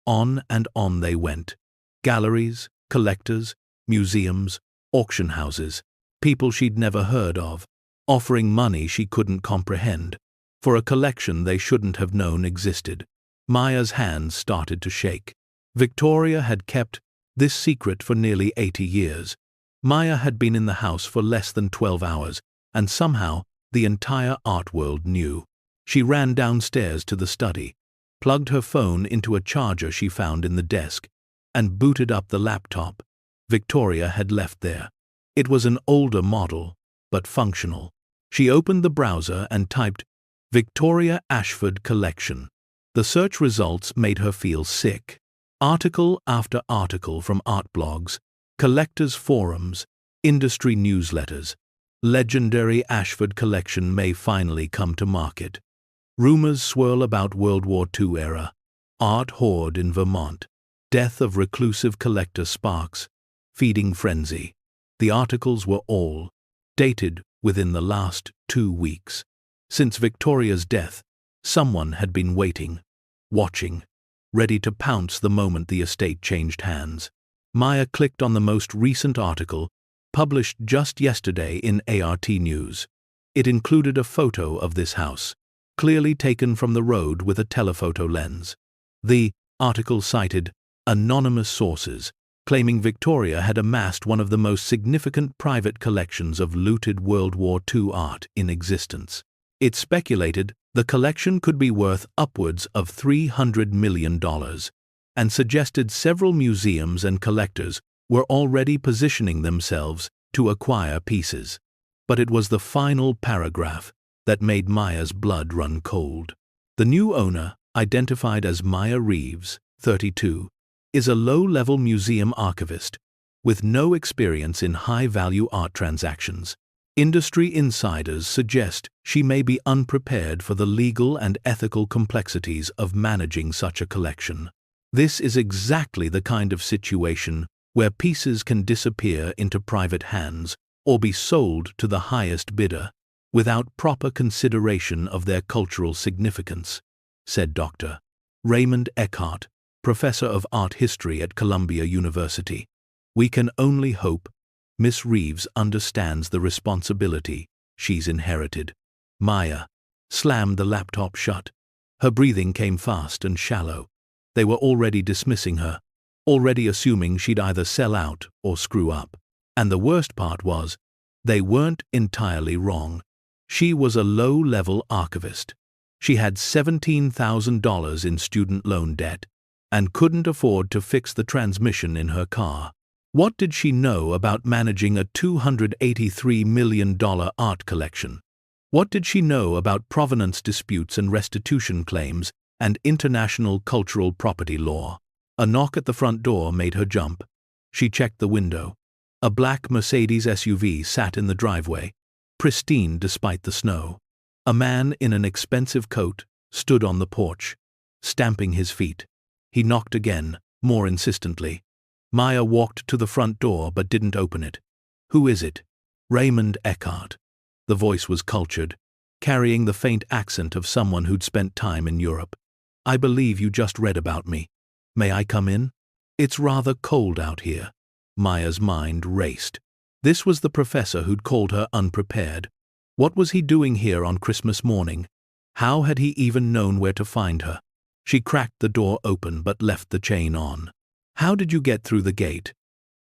On and on they went. Galleries, collectors, museums, auction houses, people she'd never heard of, offering money she couldn't comprehend, for a collection they shouldn't have known existed. Maya's hands started to shake. Victoria had kept this secret for nearly 80 years. Maya had been in the house for less than 12 hours, and somehow the entire art world knew. She ran downstairs to the study, plugged her phone into a charger she found in the desk, and booted up the laptop Victoria had left there. It was an older model, but functional. She opened the browser and typed, "Victoria Ashford Collection." The search results made her feel sick. Article after article from art blogs, collectors' forums, industry newsletters. Legendary Ashford collection may finally come to market. Rumors swirl about World War II era. Art hoard in Vermont. Death of reclusive collector sparks. Feeding frenzy. The articles were all dated within the last 2 weeks. Since Victoria's death, someone had been waiting, watching, ready to pounce the moment the estate changed hands. Maya clicked on the most recent article, published just yesterday in ART News. It included a photo of this house, clearly taken from the road with a telephoto lens. The article cited anonymous sources, claiming Victoria had amassed one of the most significant private collections of looted World War II art in existence. It speculated the collection could be worth upwards of $300 million, and suggested several museums and collectors were already positioning themselves to acquire pieces. But it was the final paragraph that made Maya's blood run cold. The new owner, identified as Maya Reeves, 32, is a low-level museum archivist with no experience in high-value art transactions. Industry insiders suggest she may be unprepared for the legal and ethical complexities of managing such a collection. This is exactly the kind of situation where pieces can disappear into private hands or be sold to the highest bidder without proper consideration of their cultural significance, said Dr. Raymond Eckhart, professor of art history at Columbia University. We can only hope Miss Reeves understands the responsibility she's inherited. Maya slammed the laptop shut. Her breathing came fast and shallow. They were already dismissing her, already assuming she'd either sell out or screw up. And the worst part was, they weren't entirely wrong. She was a low-level archivist. She had $17,000 in student loan debt and couldn't afford to fix the transmission in her car. What did she know about managing a $283 million art collection? What did she know about provenance disputes and restitution claims and international cultural property law? A knock at the front door made her jump. She checked the window. A black Mercedes SUV sat in the driveway, pristine despite the snow. A man in an expensive coat stood on the porch, stamping his feet. He knocked again, more insistently. Maya walked to the front door but didn't open it. "Who is it?" "Raymond Eckhart." The voice was cultured, carrying the faint accent of someone who'd spent time in Europe. "I believe you just read about me. May I come in? It's rather cold out here." Maya's mind raced. This was the professor who'd called her unprepared. What was he doing here on Christmas morning? How had he even known where to find her? She cracked the door open but left the chain on. "How did you get through the gate?"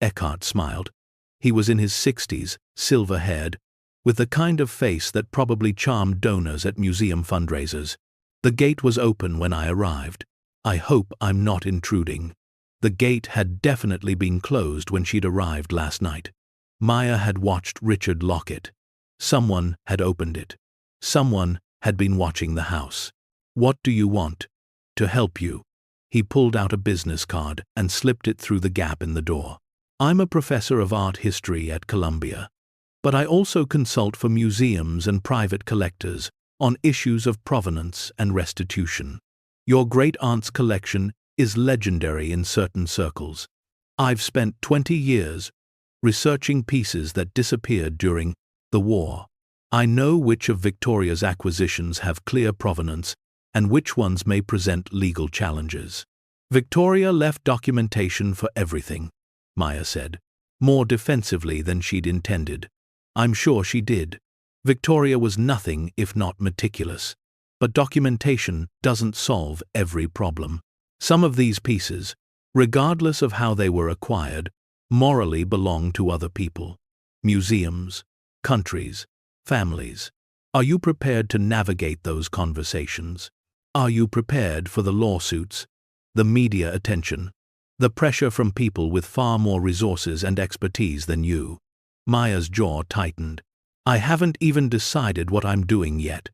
Eckhart smiled. He was in his 60s, silver-haired, with the kind of face that probably charmed donors at museum fundraisers. "The gate was open when I arrived. I hope I'm not intruding." The gate had definitely been closed when she'd arrived last night. Maya had watched Richard lock it. Someone had opened it. Someone had been watching the house. "What do you want?" "To help you." He pulled out a business card and slipped it through the gap in the door. "I'm a professor of art history at Columbia, but I also consult for museums and private collectors on issues of provenance and restitution. Your great-aunt's collection is legendary in certain circles. I've spent 20 years researching pieces that disappeared during the war. I know which of Victoria's acquisitions have clear provenance and which ones may present legal challenges. Victoria left documentation for everything, Maya said, more defensively than she'd intended. I'm sure she did. Victoria was nothing if not meticulous. But documentation doesn't solve every problem. Some of these pieces, regardless of how they were acquired, morally belong to other people. Museums, countries, families. Are you prepared to navigate those conversations? Are you prepared for the lawsuits, the media attention, the pressure from people with far more resources and expertise than you? Maya's jaw tightened. I haven't even decided what I'm doing yet.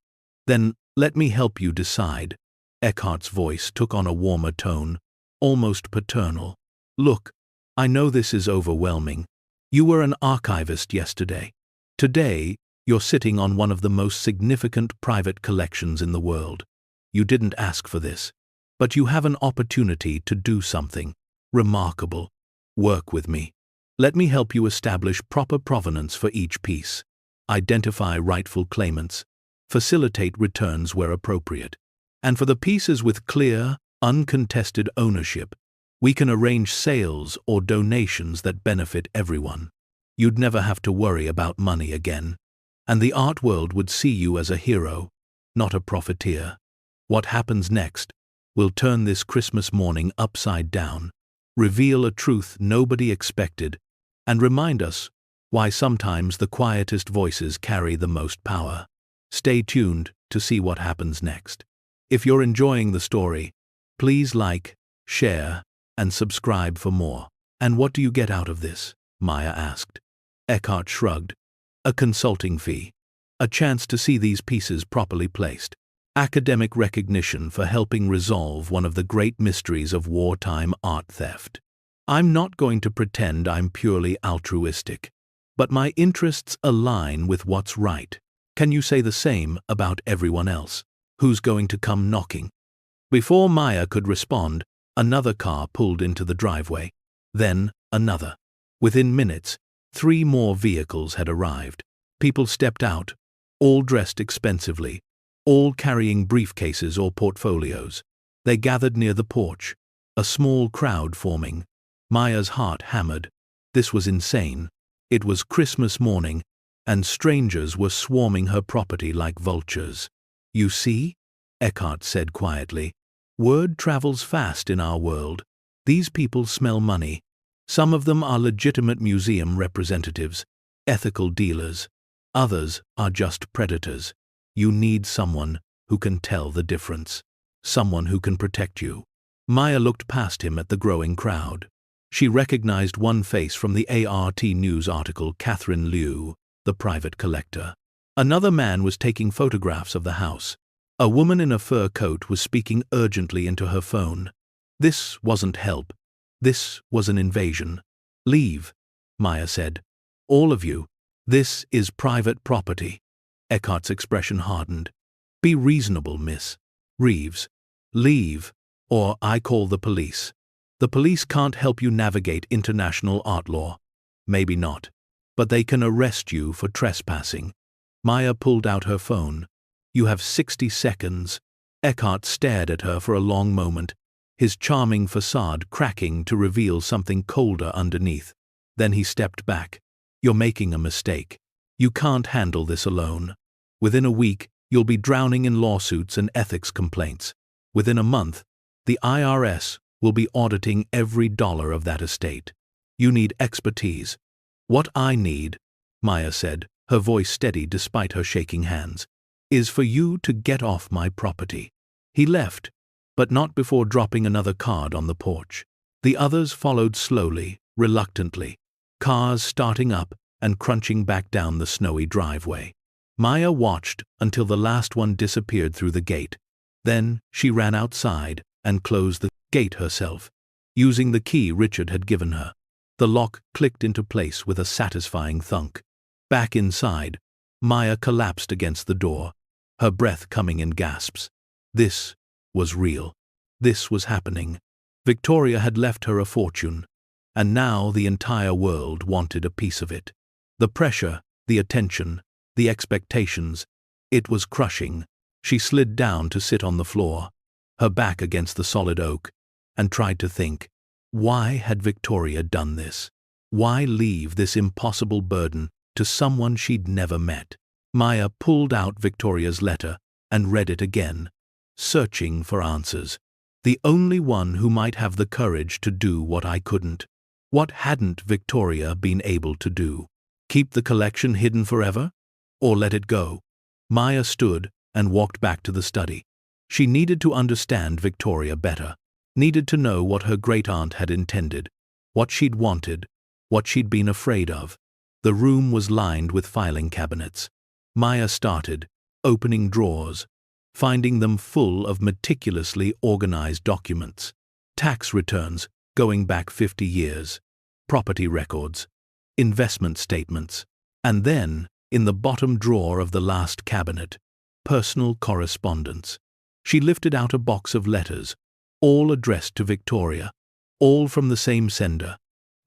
Then let me help you decide. Eckhart's voice took on a warmer tone, almost paternal. Look, I know this is overwhelming. You were an archivist yesterday. Today, you're sitting on one of the most significant private collections in the world. You didn't ask for this, but you have an opportunity to do something remarkable. Work with me. Let me help you establish proper provenance for each piece. Identify rightful claimants. Facilitate returns where appropriate. And for the pieces with clear, uncontested ownership, we can arrange sales or donations that benefit everyone. You'd never have to worry about money again. And the art world would see you as a hero, not a profiteer. What happens next will turn this Christmas morning upside down, reveal a truth nobody expected, and remind us why sometimes the quietest voices carry the most power. Stay tuned to see what happens next. If you're enjoying the story, please like, share, and subscribe for more. And what do you get out of this? Maya asked. Eckhart shrugged. A consulting fee. A chance to see these pieces properly placed. Academic recognition for helping resolve one of the great mysteries of wartime art theft. I'm not going to pretend I'm purely altruistic, but my interests align with what's right. Can you say the same about everyone else? Who's going to come knocking? Before Maya could respond, another car pulled into the driveway. Then another. Within minutes, 3 more vehicles had arrived. People stepped out, all dressed expensively, all carrying briefcases or portfolios. They gathered near the porch, a small crowd forming. Maya's heart hammered. This was insane. It was Christmas morning, and strangers were swarming her property like vultures. You see? Eckhart said quietly. Word travels fast in our world. These people smell money. Some of them are legitimate museum representatives, ethical dealers. Others are just predators. You need someone who can tell the difference. Someone who can protect you. Maya looked past him at the growing crowd. She recognized one face from the ART News article, Catherine Liu, the private collector. Another man was taking photographs of the house. A woman in a fur coat was speaking urgently into her phone. This wasn't help. This was an invasion. Leave, Maya said. All of you. This is private property. Eckhart's expression hardened. Be reasonable, Miss Reeves. Leave, or I call the police. The police can't help you navigate international art law. Maybe not. But they can arrest you for trespassing. Maya pulled out her phone. You have 60 seconds. Eckhart stared at her for a long moment, his charming facade cracking to reveal something colder underneath. Then he stepped back. You're making a mistake. You can't handle this alone. Within a week, you'll be drowning in lawsuits and ethics complaints. Within a month, the IRS will be auditing every dollar of that estate. You need expertise. What I need, Maya said, her voice steady despite her shaking hands, is for you to get off my property. He left, but not before dropping another card on the porch. The others followed slowly, reluctantly, cars starting up and crunching back down the snowy driveway. Maya watched until the last one disappeared through the gate. Then she ran outside and closed the gate herself, using the key Richard had given her. The lock clicked into place with a satisfying thunk. Back inside, Maya collapsed against the door, her breath coming in gasps. This was real. This was happening. Victoria had left her a fortune, and now the entire world wanted a piece of it. The pressure, the attention, the expectations. It was crushing. She slid down to sit on the floor, her back against the solid oak, and tried to think. Why had Victoria done this? Why leave this impossible burden to someone she'd never met? Maya pulled out Victoria's letter and read it again, searching for answers. The only one who might have the courage to do what I couldn't. What hadn't Victoria been able to do? Keep the collection hidden forever? Or let it go? Maya stood and walked back to the study. She needed to understand Victoria better, needed to know what her great-aunt had intended, what she'd wanted, what she'd been afraid of. The room was lined with filing cabinets. Maya started, opening drawers, finding them full of meticulously organized documents. Tax returns going back 50 years, property records, investment statements, and then, in the bottom drawer of the last cabinet, personal correspondence. She lifted out a box of letters, all addressed to Victoria, all from the same sender,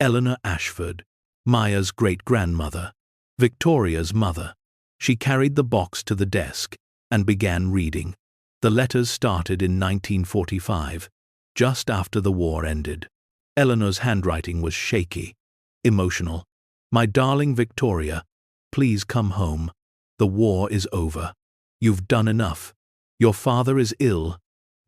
Eleanor Ashford, Maya's great-grandmother, Victoria's mother. She carried the box to the desk and began reading. The letters started in 1945, just after the war ended. Eleanor's handwriting was shaky, emotional. "My darling Victoria, please come home. The war is over. You've done enough. Your father is ill,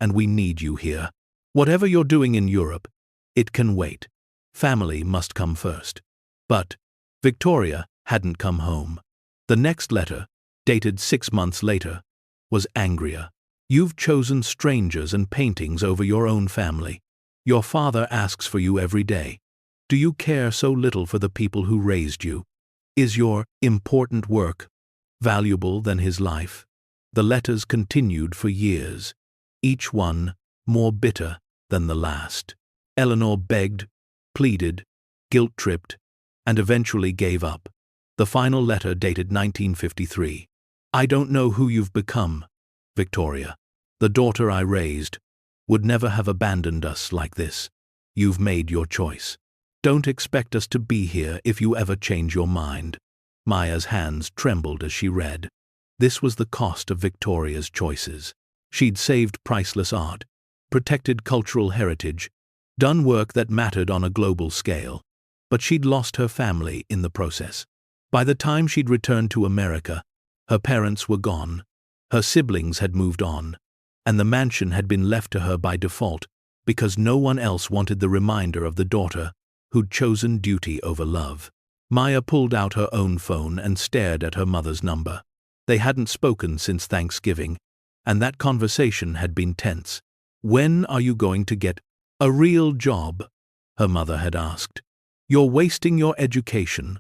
and we need you here. Whatever you're doing in Europe, it can wait. Family must come first." But Victoria hadn't come home. The next letter, dated 6 months later, was angrier. "You've chosen strangers and paintings over your own family. Your father asks for you every day. Do you care so little for the people who raised you? Is your important work valuable than his life?" The letters continued for years, each one more bitter than the last. Eleanor begged, pleaded, guilt-tripped, and eventually gave up. The final letter dated 1953. "I don't know who you've become, Victoria. The daughter I raised would never have abandoned us like this. You've made your choice. Don't expect us to be here if you ever change your mind." Maya's hands trembled as she read. This was the cost of Victoria's choices. She'd saved priceless art, protected cultural heritage, done work that mattered on a global scale, but she'd lost her family in the process. By the time she'd returned to America, her parents were gone, her siblings had moved on, and the mansion had been left to her by default because no one else wanted the reminder of the daughter who'd chosen duty over love. Maya pulled out her own phone and stared at her mother's number. They hadn't spoken since Thanksgiving, and that conversation had been tense. "When are you going to get a real job?" her mother had asked. "You're wasting your education,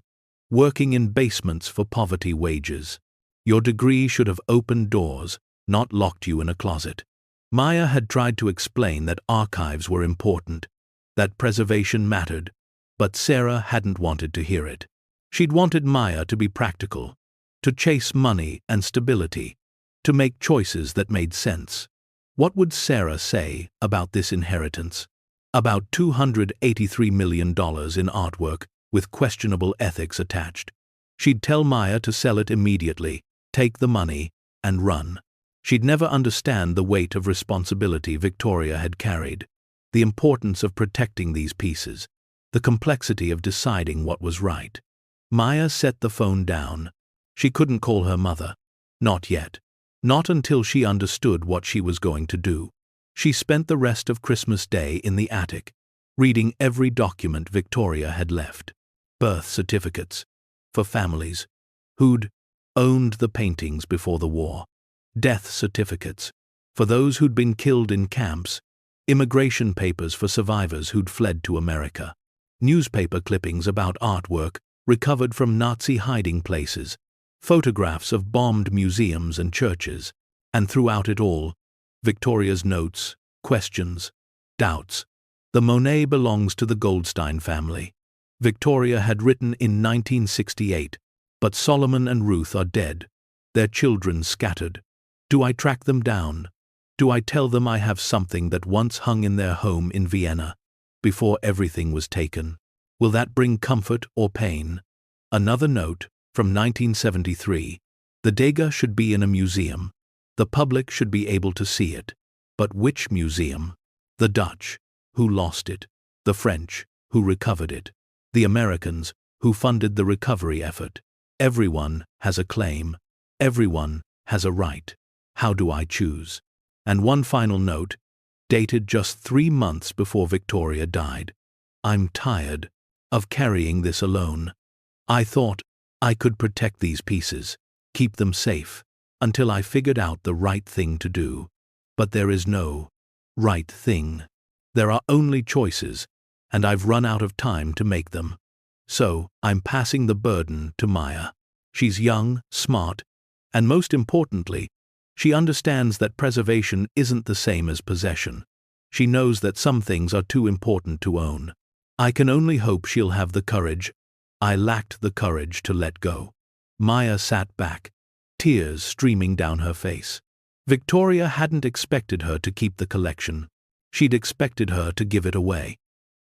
working in basements for poverty wages. Your degree should have opened doors, not locked you in a closet." Maya had tried to explain that archives were important, that preservation mattered, but Sarah hadn't wanted to hear it. She'd wanted Maya to be practical, to chase money and stability, to make choices that made sense. What would Sarah say about this inheritance? About $283 million in artwork with questionable ethics attached. She'd tell Maya to sell it immediately, take the money, and run. She'd never understand the weight of responsibility Victoria had carried, the importance of protecting these pieces, the complexity of deciding what was right. Maya set the phone down. She couldn't call her mother. Not yet. Not until she understood what she was going to do. She spent the rest of Christmas Day in the attic, reading every document Victoria had left. Birth certificates for families who'd owned the paintings before the war. Death certificates for those who'd been killed in camps. Immigration papers for survivors who'd fled to America. Newspaper clippings about artwork recovered from Nazi hiding places. Photographs of bombed museums and churches. And throughout it all, Victoria's notes, questions, doubts. The Monet belongs to the Goldstein family. Victoria had written in 1968, but Solomon and Ruth are dead, their children scattered. Do I track them down? Do I tell them I have something that once hung in their home in Vienna, before everything was taken? Will that bring comfort or pain? Another note, from 1973, The Degas should be in a museum. The public should be able to see it. But which museum? The Dutch, who lost it. The French, who recovered it. The Americans, who funded the recovery effort. Everyone has a claim. Everyone has a right. How do I choose? And one final note, dated just 3 months before Victoria died. I'm tired of carrying this alone. I thought I could protect these pieces, keep them safe, until I figured out the right thing to do. But there is no right thing. There are only choices, and I've run out of time to make them. So I'm passing the burden to Maya. She's young, smart, and most importantly, she understands that preservation isn't the same as possession. She knows that some things are too important to own. I can only hope she'll have the courage. I lacked the courage to let go. Maya sat back, tears streaming down her face. Victoria hadn't expected her to keep the collection. She'd expected her to give it away,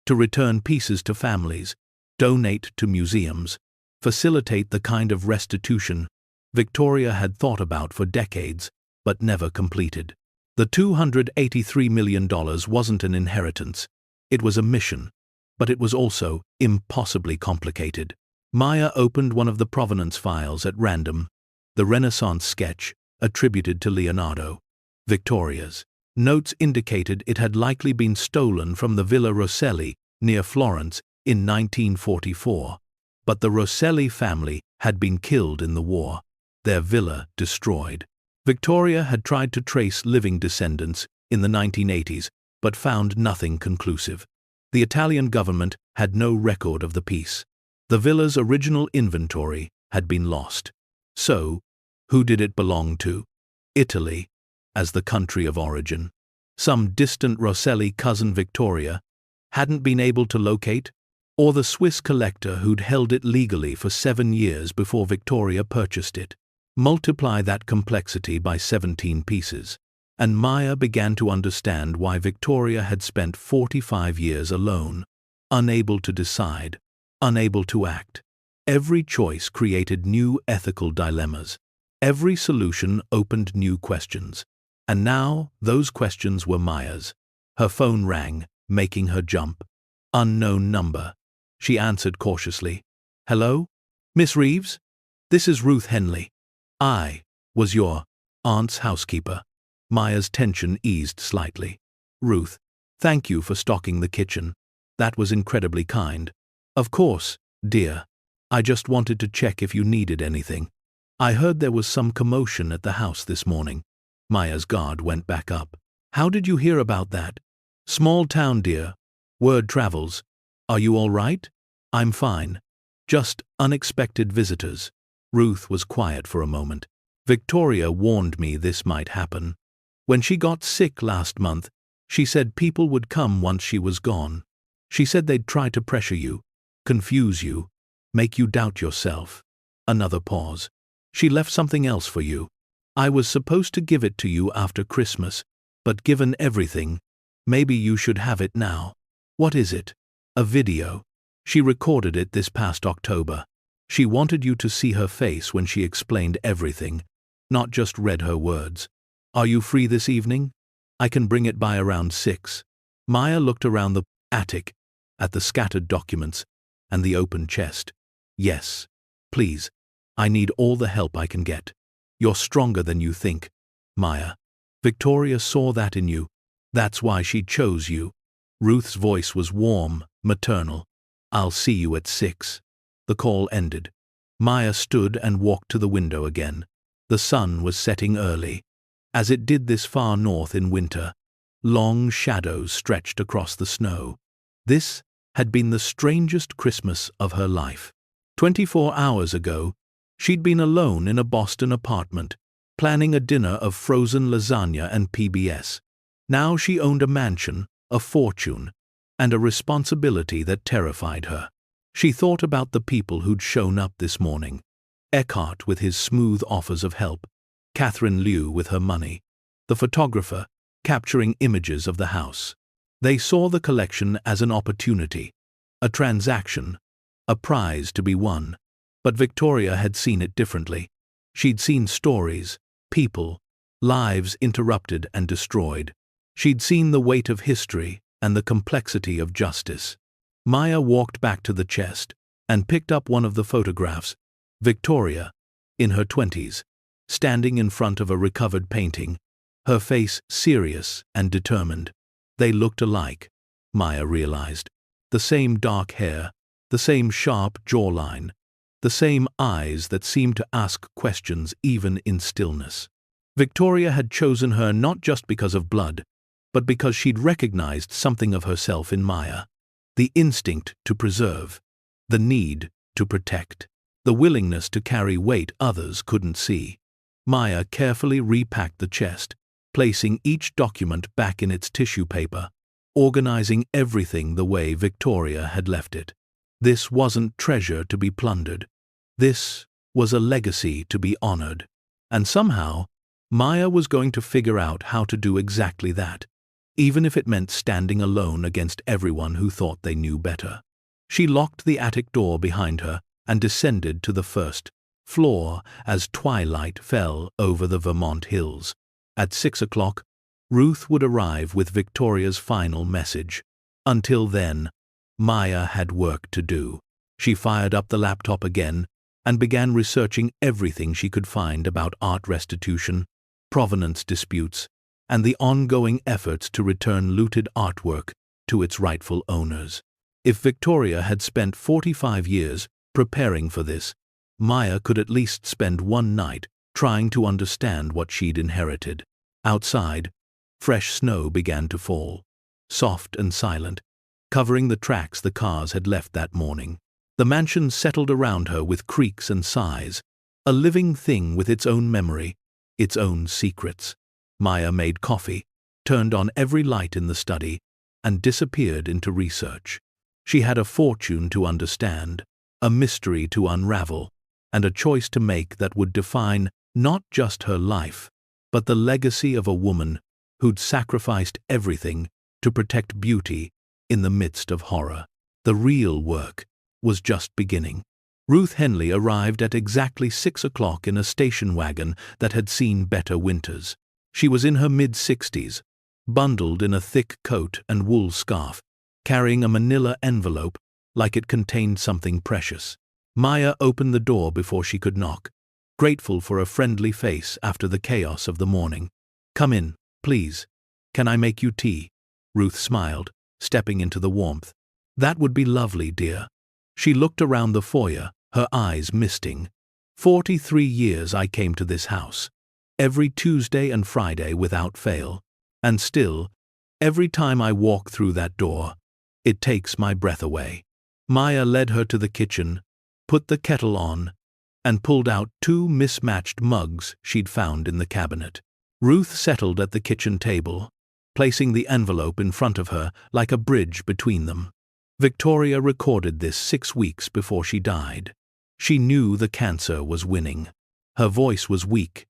to return pieces to families, donate to museums, facilitate the kind of restitution Victoria had thought about for decades, but never completed. The $283 million wasn't an inheritance. It was a mission, but it was also impossibly complicated. Maya opened one of the provenance files at random, the Renaissance sketch attributed to Leonardo. Victoria's notes indicated it had likely been stolen from the Villa Rosselli near Florence in 1944, but the Rosselli family had been killed in the war, their villa destroyed. Victoria had tried to trace living descendants in the 1980s, but found nothing conclusive. The Italian government had no record of the piece. The villa's original inventory had been lost. So, who did it belong to? Italy, as the country of origin. Some distant Rosselli cousin Victoria hadn't been able to locate, or the Swiss collector who'd held it legally for 7 years before Victoria purchased it. Multiply that complexity by 17 pieces, and Maya began to understand why Victoria had spent 45 years alone, unable to decide, unable to act. Every choice created new ethical dilemmas. Every solution opened new questions. And now those questions were Maya's. Her phone rang, making her jump. Unknown number. She answered cautiously. Hello? Miss Reeves? This is Ruth Henley. I was your aunt's housekeeper. Maya's tension eased slightly. Ruth, thank you for stocking the kitchen. That was incredibly kind. Of course, dear. I just wanted to check if you needed anything. I heard there was some commotion at the house this morning. Maya's guard went back up. How did you hear about that? Small town, dear. Word travels. Are you all right? I'm fine. Just unexpected visitors. Ruth was quiet for a moment. Victoria warned me this might happen. When she got sick last month, she said people would come once she was gone. She said they'd try to pressure you, confuse you, make you doubt yourself. Another pause. She left something else for you. I was supposed to give it to you after Christmas, but given everything, maybe you should have it now. What is it? A video. She recorded it this past October. She wanted you to see her face when she explained everything, not just read her words. Are you free this evening? I can bring it by around 6. Maya looked around the attic, at the scattered documents, and the open chest. Yes. Please. I need all the help I can get. You're stronger than you think, Maya. Victoria saw that in you. That's why she chose you. Ruth's voice was warm, maternal. I'll see you at 6. The call ended. Maya stood and walked to the window again. The sun was setting early, as it did this far north in winter. Long shadows stretched across the snow. This had been the strangest Christmas of her life. 24 hours ago, she'd been alone in a Boston apartment, planning a dinner of frozen lasagna and PBS. Now she owned a mansion, a fortune, and a responsibility that terrified her. She thought about the people who'd shown up this morning. Eckhart with his smooth offers of help, Catherine Liu with her money, the photographer capturing images of the house. They saw the collection as an opportunity, a transaction, a prize to be won. But Victoria had seen it differently. She'd seen stories, people, lives interrupted and destroyed. She'd seen the weight of history and the complexity of justice. Maya walked back to the chest and picked up one of the photographs. Victoria, in her 20s, standing in front of a recovered painting, her face serious and determined. They looked alike, Maya realized. The same dark hair, the same sharp jawline, the same eyes that seemed to ask questions even in stillness. Victoria had chosen her not just because of blood, but because she'd recognized something of herself in Maya. The instinct to preserve, the need to protect, the willingness to carry weight others couldn't see. Maya carefully repacked the chest, placing each document back in its tissue paper, organizing everything the way Victoria had left it. This wasn't treasure to be plundered. This was a legacy to be honored. And somehow, Maya was going to figure out how to do exactly that, even if it meant standing alone against everyone who thought they knew better. She locked the attic door behind her and descended to the first floor as twilight fell over the Vermont hills. At 6 o'clock, Ruth would arrive with Victoria's final message. Until then, Maya had work to do. She fired up the laptop again and began researching everything she could find about art restitution, provenance disputes, and the ongoing efforts to return looted artwork to its rightful owners. If Victoria had spent 45 years preparing for this, Maya could at least spend one night trying to understand what she'd inherited. Outside, fresh snow began to fall, soft and silent, covering the tracks the cars had left that morning. The mansion settled around her with creaks and sighs, a living thing with its own memory, its own secrets. Maya made coffee, turned on every light in the study, and disappeared into research. She had a fortune to understand, a mystery to unravel, and a choice to make that would define not just her life, but the legacy of a woman who'd sacrificed everything to protect beauty in the midst of horror. The real work was just beginning. Ruth Henley arrived at exactly 6 o'clock in a station wagon that had seen better winters. She was in her mid-60s, bundled in a thick coat and wool scarf, carrying a manila envelope like it contained something precious. Maya opened the door before she could knock, grateful for a friendly face after the chaos of the morning. "Come in, please. Can I make you tea?" Ruth smiled, stepping into the warmth. "That would be lovely, dear." She looked around the foyer, her eyes misting. 43 years I came to this house, every Tuesday and Friday without fail. And still, every time I walk through that door, it takes my breath away. Maya led her to the kitchen, put the kettle on, and pulled out 2 mismatched mugs she'd found in the cabinet. Ruth settled at the kitchen table, placing the envelope in front of her like a bridge between them. Victoria recorded this 6 weeks before she died. She knew the cancer was winning. Her voice was weak,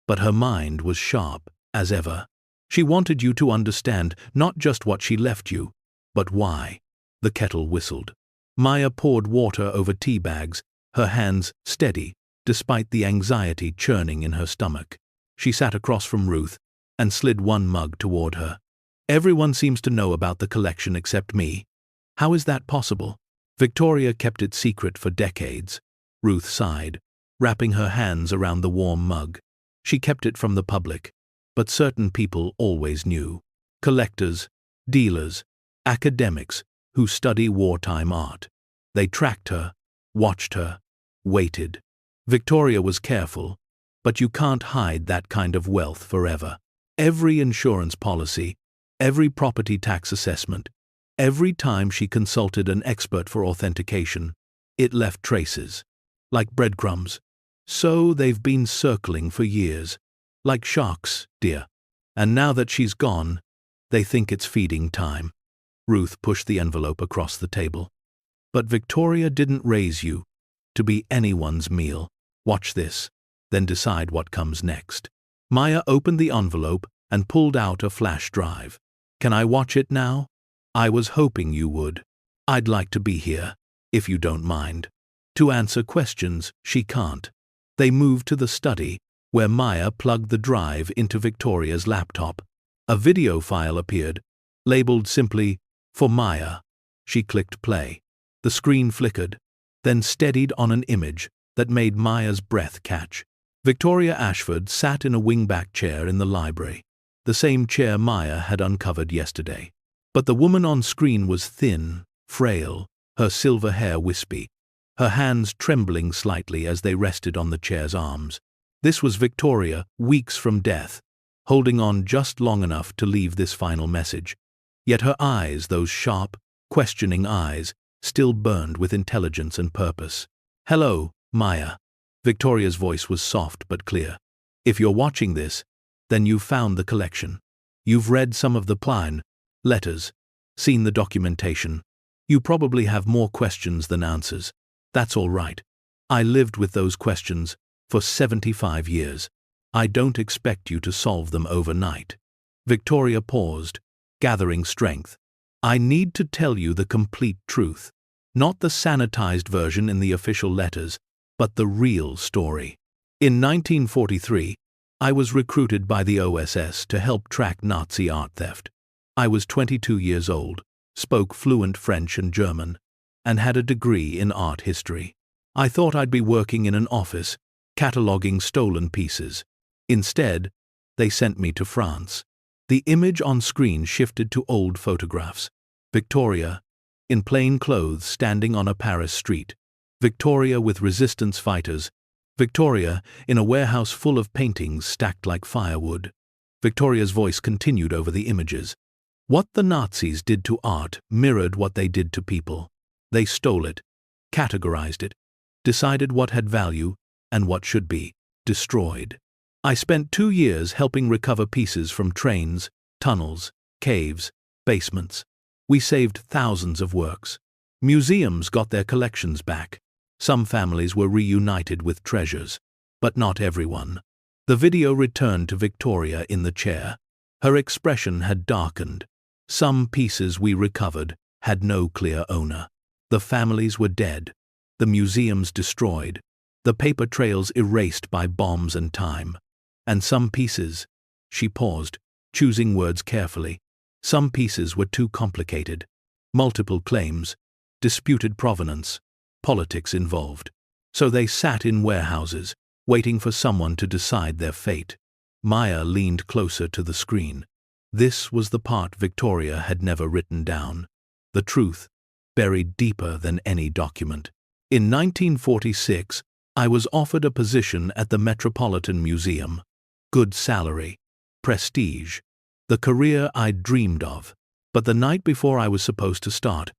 but her mind was sharp as ever. She wanted you to understand not just what she left you, but why. The kettle whistled. Maya poured water over tea bags, her hands steady despite the anxiety churning in her stomach. She sat across from Ruth and slid one mug toward her. "Everyone seems to know about the collection except me. How is that possible?" "Victoria kept it secret for decades," Ruth sighed, wrapping her hands around the warm mug. "She kept it from the public, but certain people always knew. Collectors, dealers, academics who study wartime art. They tracked her, watched her, waited. Victoria was careful, but you can't hide that kind of wealth forever. Every insurance policy, every property tax assessment, every time she consulted an expert for authentication, it left traces, like breadcrumbs. So they've been circling for years, like sharks, dear. And now that she's gone, they think it's feeding time." Ruth pushed the envelope across the table. "But Victoria didn't raise you to be anyone's meal. Watch this, then decide what comes next." Maya opened the envelope and pulled out a flash drive. "Can I watch it now? I was hoping you would. I'd like to be here, if you don't mind. To answer questions she can't." They moved to the study, where Maya plugged the drive into Victoria's laptop. A video file appeared, labeled simply, "For Maya." She clicked play. The screen flickered, then steadied on an image that made Maya's breath catch. Victoria Ashford sat in a wingback chair in the library, the same chair Maya had uncovered yesterday. But the woman on screen was thin, frail, her silver hair wispy, her hands trembling slightly as they rested on the chair's arms. This was Victoria, weeks from death, holding on just long enough to leave this final message. Yet her eyes, those sharp, questioning eyes, still burned with intelligence and purpose. "Hello, Maya." Victoria's voice was soft but clear. "If you're watching this, then you've found the collection. You've read some of the plain letters, seen the documentation. You probably have more questions than answers. That's all right. I lived with those questions for 75 years. I don't expect you to solve them overnight." Victoria paused, gathering strength. "I need to tell you the complete truth. Not the sanitized version in the official letters, but the real story. In 1943, I was recruited by the OSS to help track Nazi art theft. I was 22 years old, spoke fluent French and German, and had a degree in art history. I thought I'd be working in an office, cataloging stolen pieces. Instead, they sent me to France. The image on screen shifted to old photographs. Victoria, in plain clothes, standing on a Paris street. Victoria with resistance fighters. Victoria in a warehouse full of paintings stacked like firewood. Victoria's voice continued over the images. What the Nazis did to art mirrored what they did to people. They stole it, categorized it, decided what had value and what should be destroyed. I spent 2 years helping recover pieces from trains, tunnels, caves, basements. We saved thousands of works. Museums got their collections back. Some families were reunited with treasures, but not everyone. The video returned to Victoria in the chair. Her expression had darkened. Some pieces we recovered had no clear owner. The families were dead, the museums destroyed, the paper trails erased by bombs and time. And some pieces, she paused, choosing words carefully. Some pieces were too complicated. Multiple claims, disputed provenance, politics involved. So they sat in warehouses, waiting for someone to decide their fate. Maya leaned closer to the screen. This was the part Victoria had never written down. The truth, buried deeper than any document. In 1946, I was offered a position at the Metropolitan Museum. Good salary, prestige, the career I'd dreamed of. But the night before I was supposed to start,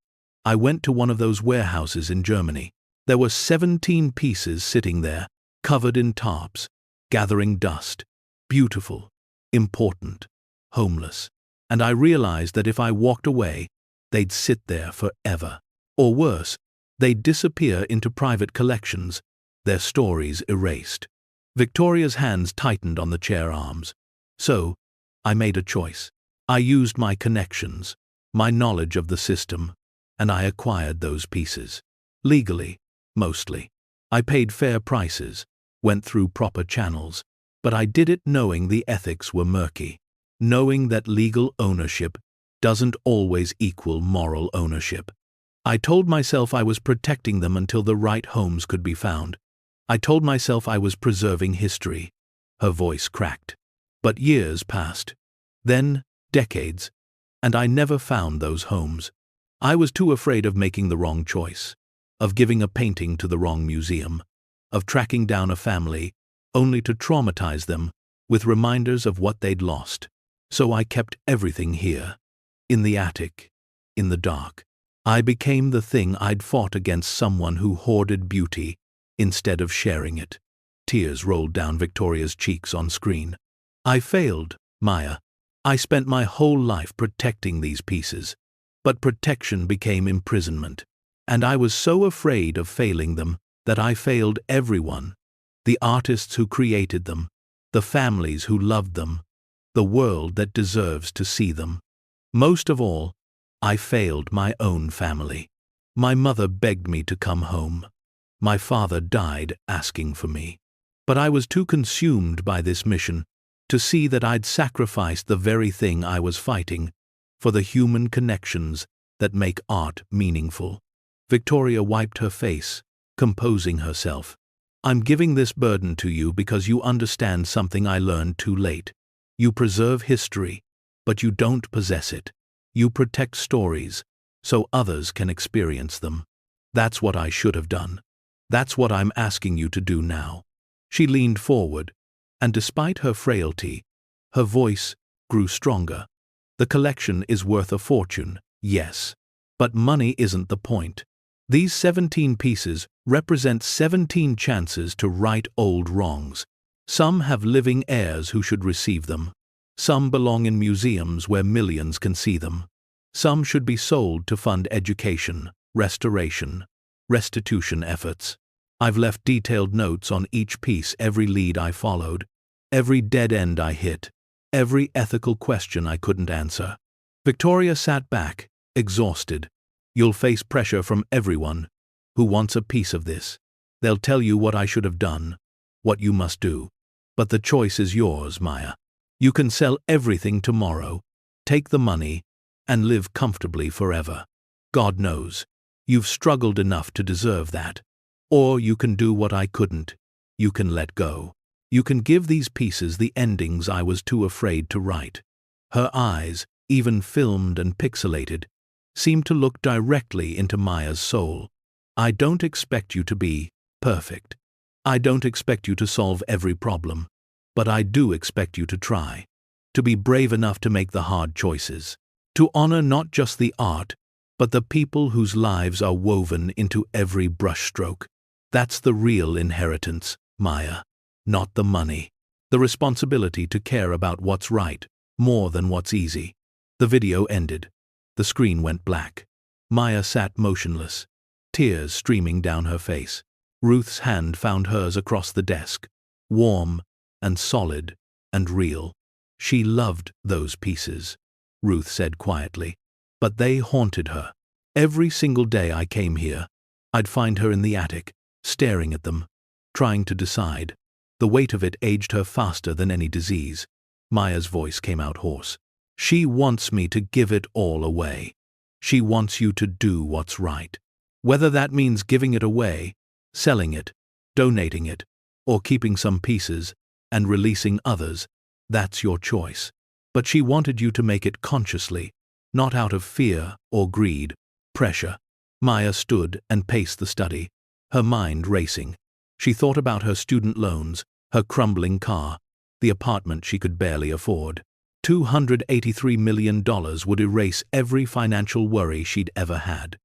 I went to one of those warehouses in Germany. There were 17 pieces sitting there, covered in tarps, gathering dust, beautiful, important, homeless. And I realized that if I walked away, they'd sit there forever. Or worse, they'd disappear into private collections, their stories erased. Victoria's hands tightened on the chair arms. So, I made a choice. I used my connections, my knowledge of the system, and I acquired those pieces. Legally, mostly. I paid fair prices, went through proper channels, but I did it knowing the ethics were murky, knowing that legal ownership doesn't always equal moral ownership. I told myself I was protecting them until the right homes could be found. I told myself I was preserving history. Her voice cracked. But years passed. Then, decades. And I never found those homes. I was too afraid of making the wrong choice, of giving a painting to the wrong museum, of tracking down a family only to traumatize them with reminders of what they'd lost. So I kept everything here, in the attic, in the dark. I became the thing I'd fought against, someone who hoarded beauty instead of sharing it. Tears rolled down Victoria's cheeks on screen. I failed, Maya. I spent my whole life protecting these pieces. But protection became imprisonment. And I was so afraid of failing them that I failed everyone. The artists who created them, the families who loved them, the world that deserves to see them. Most of all, I failed my own family. My mother begged me to come home. My father died asking for me. But I was too consumed by this mission to see that I'd sacrificed the very thing I was fighting for the human connections that make art meaningful. Victoria wiped her face, composing herself. I'm giving this burden to you because you understand something I learned too late. You preserve history, but you don't possess it. You protect stories so others can experience them. That's what I should have done. That's what I'm asking you to do now. She leaned forward, and despite her frailty, her voice grew stronger. The collection is worth a fortune, yes. But money isn't the point. These 17 pieces represent 17 chances to right old wrongs. Some have living heirs who should receive them. Some belong in museums where millions can see them. Some should be sold to fund education, restoration, restitution efforts. I've left detailed notes on each piece, every lead I followed, every dead end I hit, every ethical question I couldn't answer. Victoria sat back, exhausted. You'll face pressure from everyone who wants a piece of this. They'll tell you what I should have done, what you must do. But the choice is yours, Maya. You can sell everything tomorrow, take the money, and live comfortably forever. God knows, you've struggled enough to deserve that. Or you can do what I couldn't. You can let go. You can give these pieces the endings I was too afraid to write. Her eyes, even filmed and pixelated, seemed to look directly into Maya's soul. I don't expect you to be perfect. I don't expect you to solve every problem. But I do expect you to try. To be brave enough to make the hard choices. To honor not just the art, but the people whose lives are woven into every brushstroke. That's the real inheritance, Maya. Not the money. The responsibility to care about what's right, more than what's easy. The video ended. The screen went black. Maya sat motionless, tears streaming down her face. Ruth's hand found hers across the desk, warm and solid and real. She loved those pieces, Ruth said quietly, but they haunted her. Every single day I came here, I'd find her in the attic, staring at them, trying to decide. The weight of it aged her faster than any disease. Maya's voice came out hoarse. She wants me to give it all away. She wants you to do what's right. Whether that means giving it away, selling it, donating it, or keeping some pieces and releasing others, that's your choice. But she wanted you to make it consciously, not out of fear or greed, pressure. Maya stood and paced the study, her mind racing. She thought about her student loans, her crumbling car, the apartment she could barely afford. $283 million would erase every financial worry she'd ever had.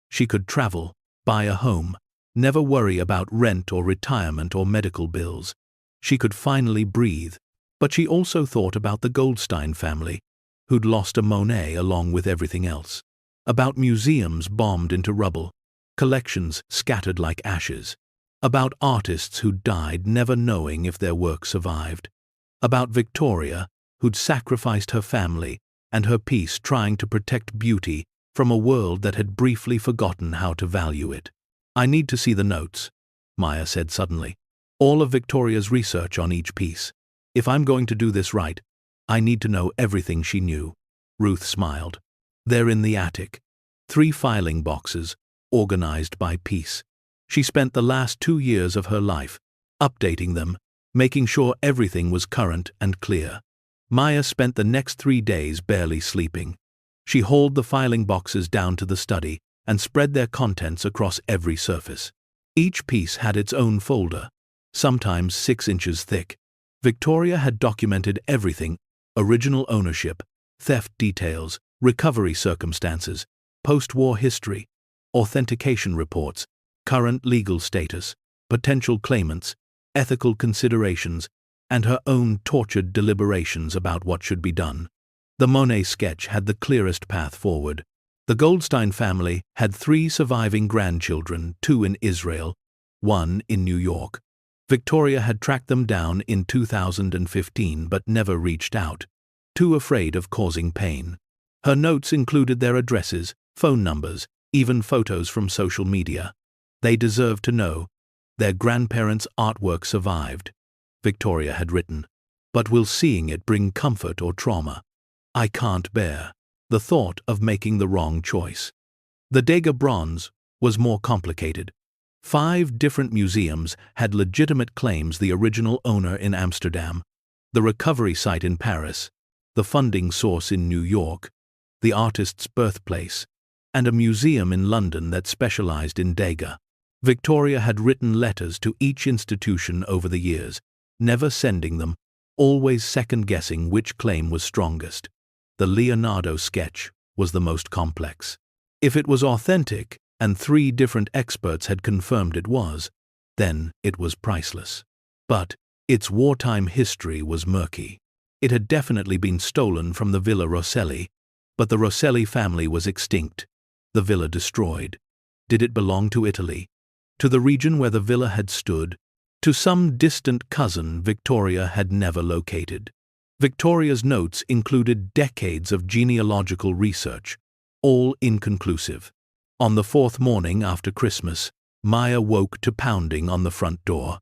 She could travel, buy a home, never worry about rent or retirement or medical bills. She could finally breathe. But she also thought about the Goldstein family, who'd lost a Monet along with everything else. About museums bombed into rubble, collections scattered like ashes. About artists who died never knowing if their work survived. About Victoria, who'd sacrificed her family and her peace trying to protect beauty from a world that had briefly forgotten how to value it. I need to see the notes, Maya said suddenly. All of Victoria's research on each piece. If I'm going to do this right, I need to know everything she knew. Ruth smiled. They're in the attic. 3 filing boxes, organized by piece. She spent the last 2 years of her life updating them, making sure everything was current and clear. Maya spent the next 3 days barely sleeping. She hauled the filing boxes down to the study and spread their contents across every surface. Each piece had its own folder, sometimes 6 inches thick. Victoria had documented everything: original ownership, theft details, recovery circumstances, post-war history, authentication reports, current legal status, potential claimants, ethical considerations, and her own tortured deliberations about what should be done. The Monet sketch had the clearest path forward. The Goldstein family had 3 surviving grandchildren, 2 in Israel, 1 in New York. Victoria had tracked them down in 2015 but never reached out, too afraid of causing pain. Her notes included their addresses, phone numbers, even photos from social media. They deserved to know, Their grandparents' artwork survived, Victoria had written. But will seeing it bring comfort or trauma? I can't bear the thought of making the wrong choice. The Degas bronze was more complicated. 5 different museums had legitimate claims: the original owner in Amsterdam, the recovery site in Paris, the funding source in New York, the artist's birthplace, and a museum in London that specialized in Degas. Victoria had written letters to each institution over the years, never sending them, always second-guessing which claim was strongest. The Leonardo sketch was the most complex. If it was authentic, and 3 different experts had confirmed it was, then it was priceless. But its wartime history was murky. It had definitely been stolen from the Villa Rosselli, but the Rosselli family was extinct, the villa destroyed. Did it belong to Italy? To the region where the villa had stood? To some distant cousin Victoria had never located? Victoria's notes included decades of genealogical research, all inconclusive. On the 4th morning after Christmas, Maya woke to pounding on the front door.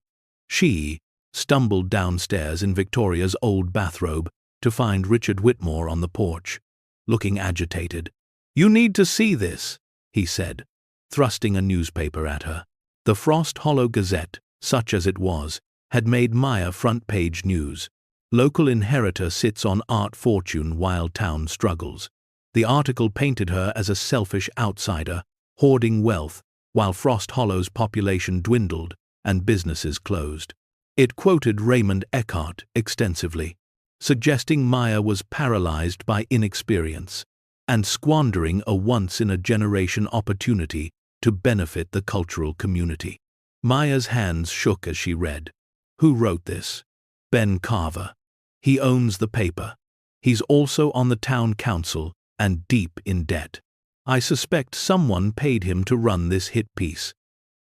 She stumbled downstairs in Victoria's old bathrobe to find Richard Whitmore on the porch, looking agitated. "You need to see this," he said, thrusting a newspaper at her. The Frost Hollow Gazette, such as it was, had made Maya front-page news. Local inheritor sits on art fortune while town struggles. The article painted her as a selfish outsider, hoarding wealth, while Frost Hollow's population dwindled and businesses closed. It quoted Raymond Eckhart extensively, suggesting Maya was paralyzed by inexperience and squandering a once-in-a-generation opportunity to benefit the cultural community. Maya's hands shook as she read. Who wrote this? Ben Carver. He owns the paper. He's also on the town council and deep in debt. I suspect someone paid him to run this hit piece.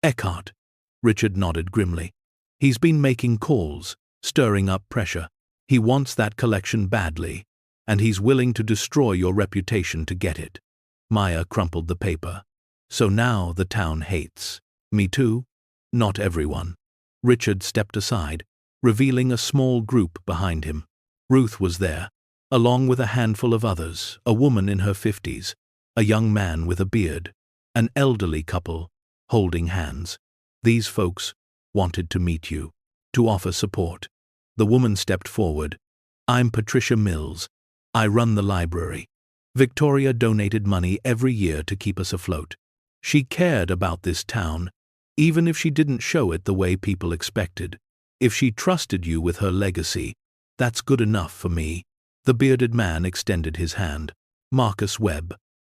Eckhart. Richard nodded grimly. He's been making calls, stirring up pressure. He wants that collection badly, and he's willing to destroy your reputation to get it. Maya crumpled the paper. So now the town hates me too? Not everyone. Richard stepped aside, revealing a small group behind him. Ruth was there, along with a handful of others, a woman in her 50s, a young man with a beard, an elderly couple, holding hands. These folks wanted to meet you, to offer support. The woman stepped forward. I'm Patricia Mills. I run the library. Victoria donated money every year to keep us afloat. She cared about this town, even if she didn't show it the way people expected. If she trusted you with her legacy, that's good enough for me. The bearded man extended his hand. Marcus Webb.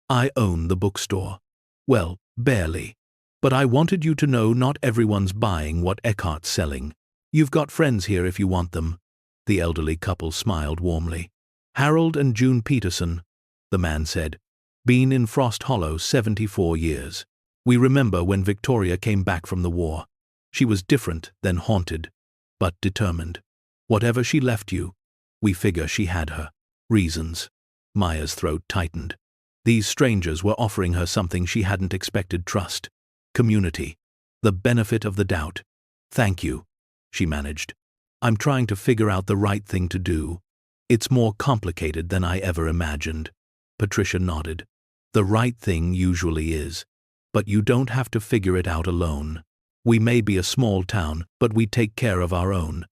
I own the bookstore. Well, barely. But I wanted you to know not everyone's buying what Eckhart's selling. You've got friends here if you want them. The elderly couple smiled warmly. Harold and June Peterson, the man said. Been in Frost Hollow 74 years. We remember when Victoria came back from the war. She was different than haunted, but determined. Whatever she left you, we figure she had her reasons. Maya's throat tightened. These strangers were offering her something she hadn't expected: trust, community, the benefit of the doubt. Thank you, she managed. I'm trying to figure out the right thing to do. It's more complicated than I ever imagined. Patricia nodded. The right thing usually is. But you don't have to figure it out alone. We may be a small town, but we take care of our own.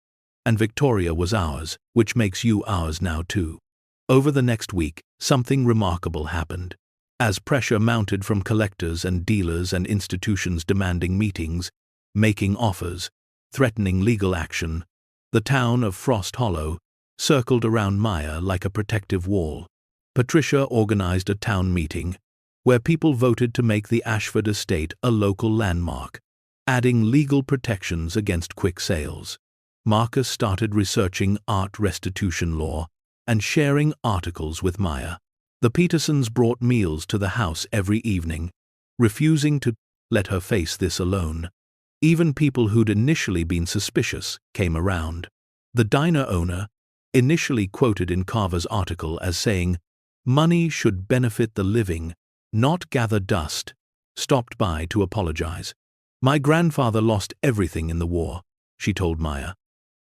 And Victoria was ours, which makes you ours now too. Over the next week, something remarkable happened. As pressure mounted from collectors and dealers and institutions demanding meetings, making offers, threatening legal action, the town of Frost Hollow circled around Maya like a protective wall. Patricia organized a town meeting, where people voted to make the Ashford estate a local landmark, adding legal protections against quick sales. Marcus started researching art restitution law and sharing articles with Maya. The Petersons brought meals to the house every evening, refusing to let her face this alone. Even people who'd initially been suspicious came around. The diner owner, initially quoted in Carver's article as saying, "Money should benefit the living, not gather dust," stopped by to apologize. My grandfather lost everything in the war, she told Maya.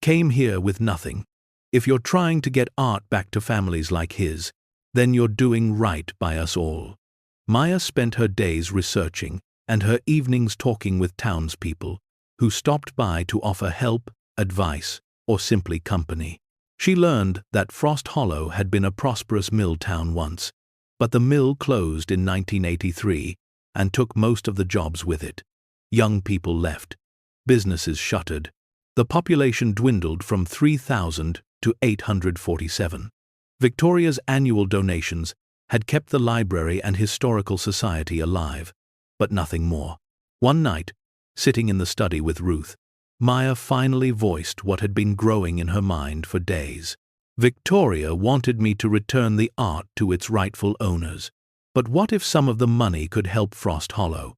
Came here with nothing. If you're trying to get art back to families like his, then you're doing right by us all. Maya spent her days researching and her evenings talking with townspeople who stopped by to offer help, advice, or simply company. She learned that Frost Hollow had been a prosperous mill town once, but the mill closed in 1983 and took most of the jobs with it. Young people left. Businesses shuttered. The population dwindled from 3,000 to 847. Victoria's annual donations had kept the library and historical society alive, but nothing more. One night, sitting in the study with Ruth, Maya finally voiced what had been growing in her mind for days. Victoria wanted me to return the art to its rightful owners. But what if some of the money could help Frost Hollow?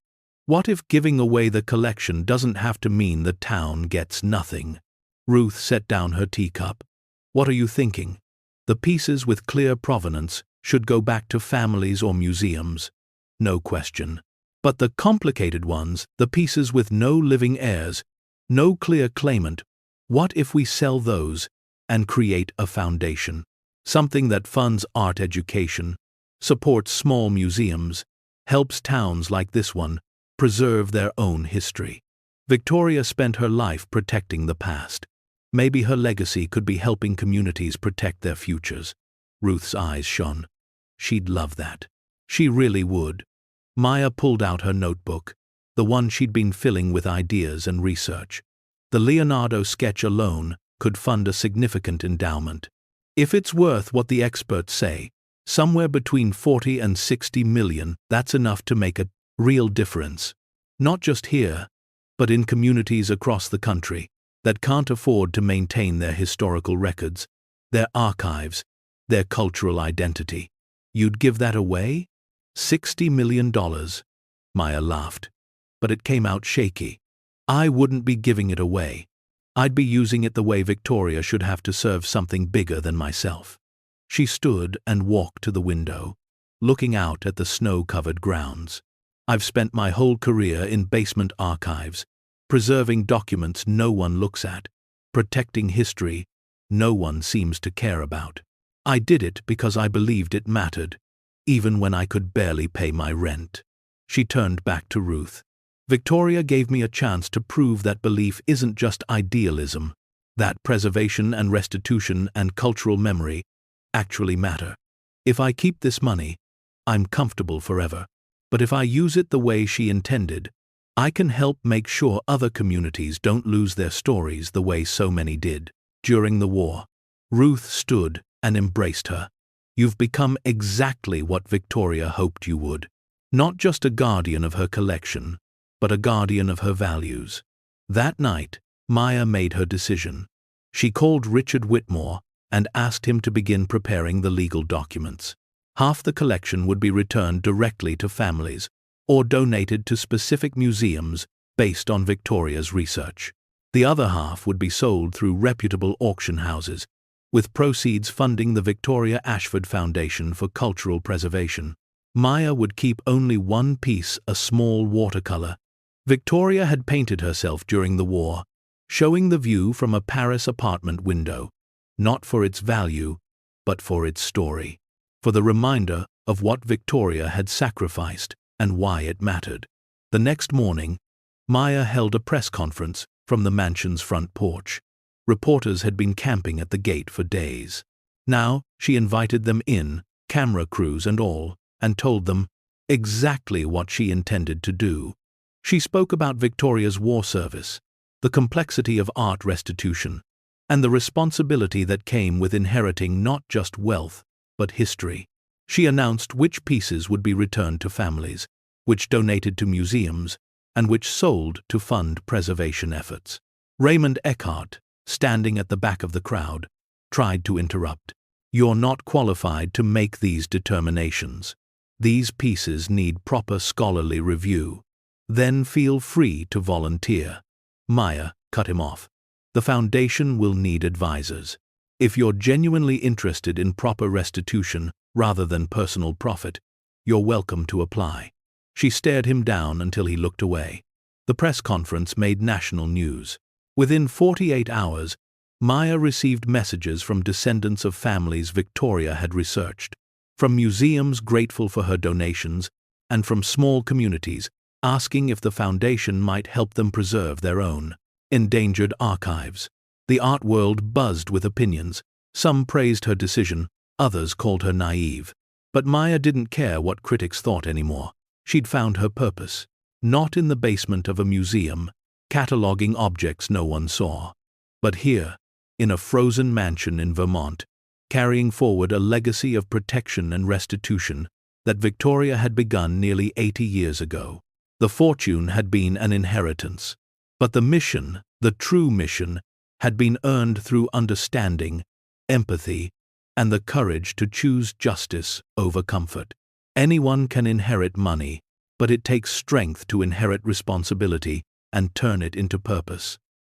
What if giving away the collection doesn't have to mean the town gets nothing? Ruth set down her teacup. What are you thinking? The pieces with clear provenance should go back to families or museums. No question. But the complicated ones, the pieces with no living heirs, no clear claimant, what if we sell those and create a foundation? Something that funds art education, supports small museums, helps towns like this one preserve their own history. Victoria spent her life protecting the past. Maybe her legacy could be helping communities protect their futures. Ruth's eyes shone. She'd love that. She really would. Maya pulled out her notebook, the one she'd been filling with ideas and research. The Leonardo sketch alone could fund a significant endowment. If it's worth what the experts say, somewhere between 40 and 60 million, that's enough to make a real difference. Not just here, but in communities across the country that can't afford to maintain their historical records, their archives, their cultural identity. You'd give that away? $60 million. Maya laughed, but it came out shaky. I wouldn't be giving it away. I'd be using it the way Victoria should have to serve something bigger than myself. She stood and walked to the window, looking out at the snow-covered grounds. I've spent my whole career in basement archives, preserving documents no one looks at, protecting history no one seems to care about. I did it because I believed it mattered, even when I could barely pay my rent. She turned back to Ruth. Victoria gave me a chance to prove that belief isn't just idealism, that preservation and restitution and cultural memory actually matter. If I keep this money, I'm comfortable forever. But if I use it the way she intended, I can help make sure other communities don't lose their stories the way so many did during the war. Ruth stood and embraced her. You've become exactly what Victoria hoped you would. Not just a guardian of her collection, but a guardian of her values. That night, Maya made her decision. She called Richard Whitmore and asked him to begin preparing the legal documents. Half the collection would be returned directly to families or donated to specific museums based on Victoria's research. The other half would be sold through reputable auction houses, with proceeds funding the Victoria Ashford Foundation for Cultural Preservation. Maya would keep only one piece, a small watercolor. Victoria had painted herself during the war, showing the view from a Paris apartment window, not for its value, but for its story, for the reminder of what Victoria had sacrificed and why it mattered. The next morning, Maya held a press conference from the mansion's front porch. Reporters had been camping at the gate for days. Now she invited them in, camera crews and all, and told them exactly what she intended to do. She spoke about Victoria's war service, the complexity of art restitution, and the responsibility that came with inheriting not just wealth, but history. She announced which pieces would be returned to families, which donated to museums, and which sold to fund preservation efforts. Raymond Eckhart, standing at the back of the crowd, tried to interrupt. You're not qualified to make these determinations. These pieces need proper scholarly review. Then feel free to volunteer. Maya cut him off. The foundation will need advisors. If you're genuinely interested in proper restitution rather than personal profit, you're welcome to apply. She stared him down until he looked away. The press conference made national news. Within 48 hours, Maya received messages from descendants of families Victoria had researched, from museums grateful for her donations, and from small communities asking if the foundation might help them preserve their own endangered archives. The art world buzzed with opinions. Some praised her decision, others called her naive. But Maya didn't care what critics thought anymore. She'd found her purpose, not in the basement of a museum, cataloging objects no one saw, but here, in a frozen mansion in Vermont, carrying forward a legacy of protection and restitution that Victoria had begun nearly 80 years ago. The fortune had been an inheritance, but the mission, the true mission, had been earned through understanding, empathy, and the courage to choose justice over comfort. Anyone can inherit money, but it takes strength to inherit responsibility and turn it into purpose.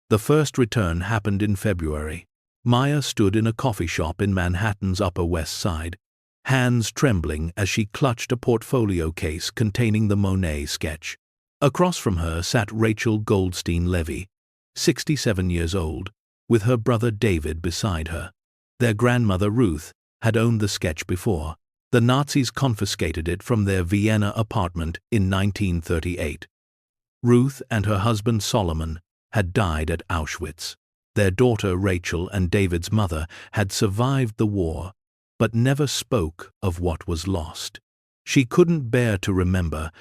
The first return happened in February. Maya stood in a coffee shop in Manhattan's Upper West Side, hands trembling as she clutched a portfolio case containing the Monet sketch. Across from her sat Rachel Goldstein-Levy, 67 years old, with her brother David beside her. Their grandmother Ruth had owned the sketch before. The Nazis confiscated it from their Vienna apartment in 1938. Ruth and her husband Solomon had died at Auschwitz. Their daughter Rachel and David's mother had survived the war, but never spoke of what was lost. She couldn't bear to remember,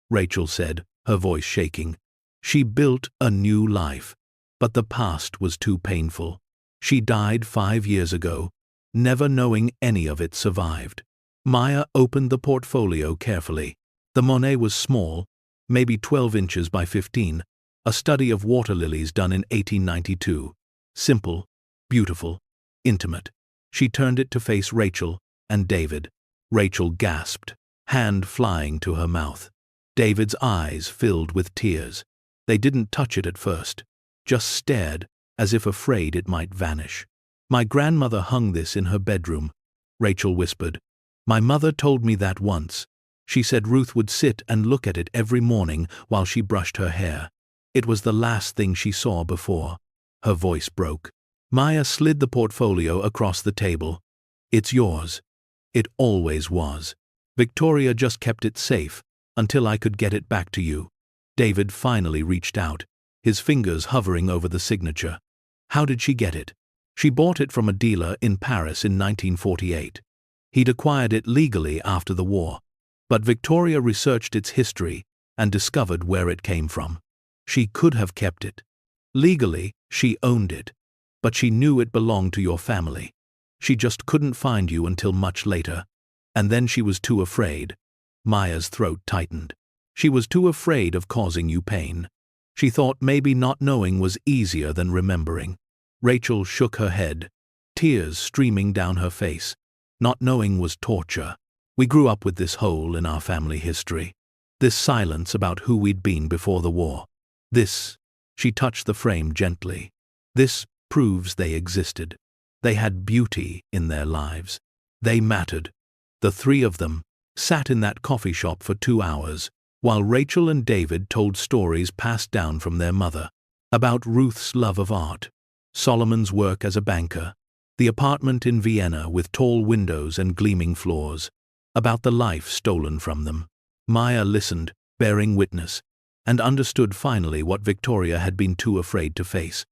Rachel said, her voice shaking. She built a new life, but the past was too painful. She died 5 years ago, never knowing any of it survived. Maya opened the portfolio carefully. The Monet was small, maybe 12 inches by 15, a study of water lilies done in 1892. Simple, beautiful, intimate. She turned it to face Rachel and David. Rachel gasped, hand flying to her mouth. David's eyes filled with tears. They didn't touch it at first, just stared, as if afraid it might vanish. "My grandmother hung this in her bedroom," Rachel whispered. "My mother told me that once. She said Ruth would sit and look at it every morning while she brushed her hair. It was the last thing she saw before." Her voice broke. Maya slid the portfolio across the table. "It's yours. It always was. Victoria just kept it safe until I could get it back to you." David finally reached out, his fingers hovering over the signature. "How did she get it?" "She bought it from a dealer in Paris in 1948. He'd acquired it legally after the war, but Victoria researched its history and discovered where it came from. She could have kept it. Legally, she owned it, but she knew it belonged to your family. She just couldn't find you until much later, and then she was too afraid." Maya's throat tightened. "She was too afraid of causing you pain. She thought maybe not knowing was easier than remembering." Rachel shook her head, tears streaming down her face. "Not knowing was torture. We grew up with this hole in our family history. This silence about who we'd been before the war. This," she touched the frame gently, "this proves they existed. They had beauty in their lives. They mattered." The three of them sat in that coffee shop for 2 hours, while Rachel and David told stories passed down from their mother, about Ruth's love of art, Solomon's work as a banker, the apartment in Vienna with tall windows and gleaming floors, about the life stolen from them. Maya listened, bearing witness, and understood finally what Victoria had been too afraid to face.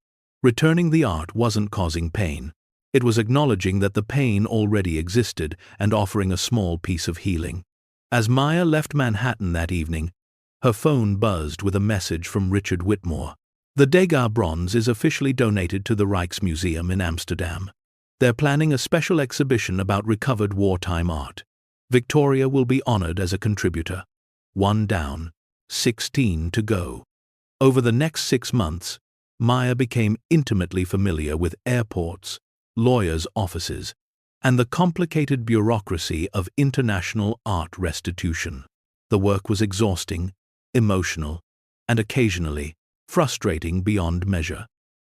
Returning the art wasn't causing pain. It was acknowledging that the pain already existed and offering a small piece of healing. As Maya left Manhattan that evening, her phone buzzed with a message from Richard Whitmore. "The Degas bronze is officially donated to the Rijksmuseum in Amsterdam. They're planning a special exhibition about recovered wartime art. Victoria will be honored as a contributor. 1 down, 16 to go." Over the next 6 months, Maya became intimately familiar with airports, lawyers' offices, and the complicated bureaucracy of international art restitution. The work was exhausting, emotional, and occasionally frustrating beyond measure.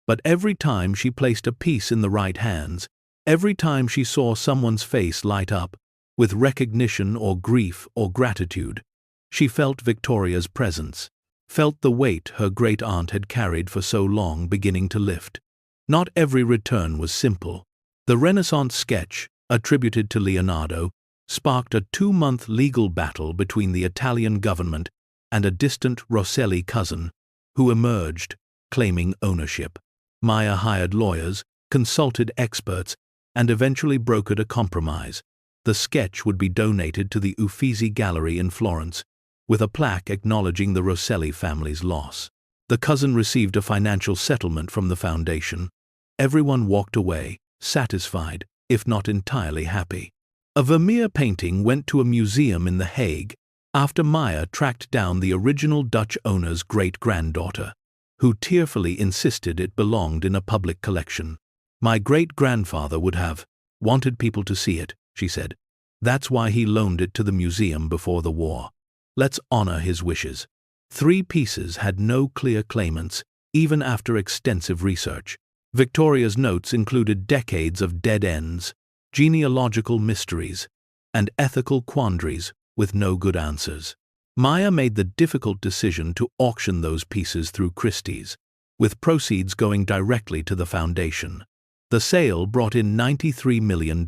But every time she placed a piece in the right hands, every time she saw someone's face light up, with recognition or grief or gratitude, she felt Victoria's presence. felt the weight her great-aunt had carried for so long beginning to lift. Not every return was simple. The Renaissance sketch, attributed to Leonardo, sparked a 2-month legal battle between the Italian government and a distant Rosselli cousin, who emerged, claiming ownership. Maya hired lawyers, consulted experts, and eventually brokered a compromise. The sketch would be donated to the Uffizi Gallery in Florence, with a plaque acknowledging the Rosselli family's loss. The cousin received a financial settlement from the foundation. Everyone walked away, satisfied, if not entirely happy. A Vermeer painting went to a museum in The Hague after Maya tracked down the original Dutch owner's great-granddaughter, who tearfully insisted it belonged in a public collection. "My great-grandfather would have wanted people to see it," she said. "That's why he loaned it to the museum before the war. Let's honor his wishes." 3 pieces had no clear claimants, even after extensive research. Victoria's notes included decades of dead ends, genealogical mysteries, and ethical quandaries with no good answers. Maya made the difficult decision to auction those pieces through Christie's, with proceeds going directly to the foundation. The sale brought in $93 million.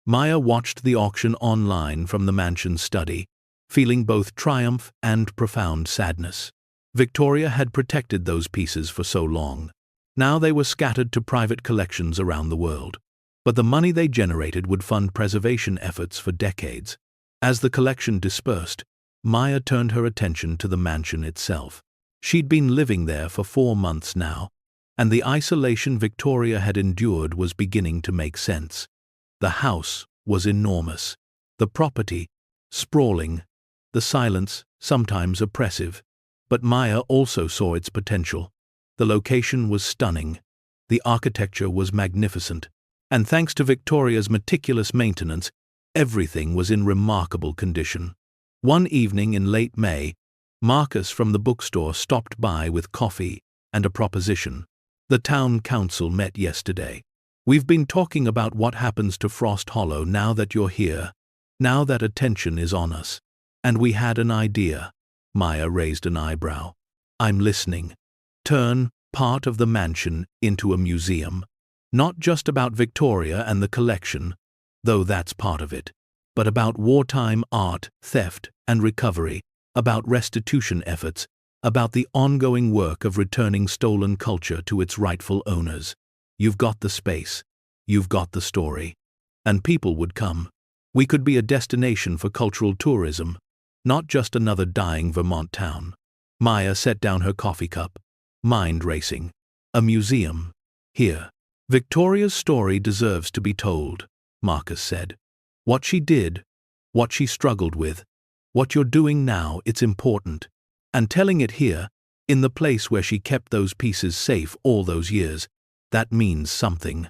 Maya watched the auction online from the mansion's study, feeling both triumph and profound sadness. Victoria had protected those pieces for so long. Now they were scattered to private collections around the world. But the money they generated would fund preservation efforts for decades. As the collection dispersed, Maya turned her attention to the mansion itself. She'd been living there for 4 months now, and the isolation Victoria had endured was beginning to make sense. The house was enormous, the property sprawling, the silence sometimes oppressive. But Maya also saw its potential. The location was stunning, the architecture was magnificent, and thanks to Victoria's meticulous maintenance, everything was in remarkable condition. One evening in late May, Marcus from the bookstore stopped by with coffee and a proposition. "The town council met yesterday. We've been talking about what happens to Frost Hollow now that you're here, now that attention is on us. And we had an idea." Maya raised an eyebrow. "I'm listening. Turn part of the mansion into a museum. Not just about Victoria and the collection, though that's part of it, but about wartime art, theft, and recovery, about restitution efforts, about the ongoing work of returning stolen culture to its rightful owners. You've got the space. You've got the story. And people would come. We could be a destination for cultural tourism, not just another dying Vermont town." Maya set down her coffee cup, mind racing. "A museum. Here. Victoria's story deserves to be told," Marcus said. "What she did, what she struggled with, what you're doing now, it's important. And telling it here, in the place where she kept those pieces safe all those years, that means something.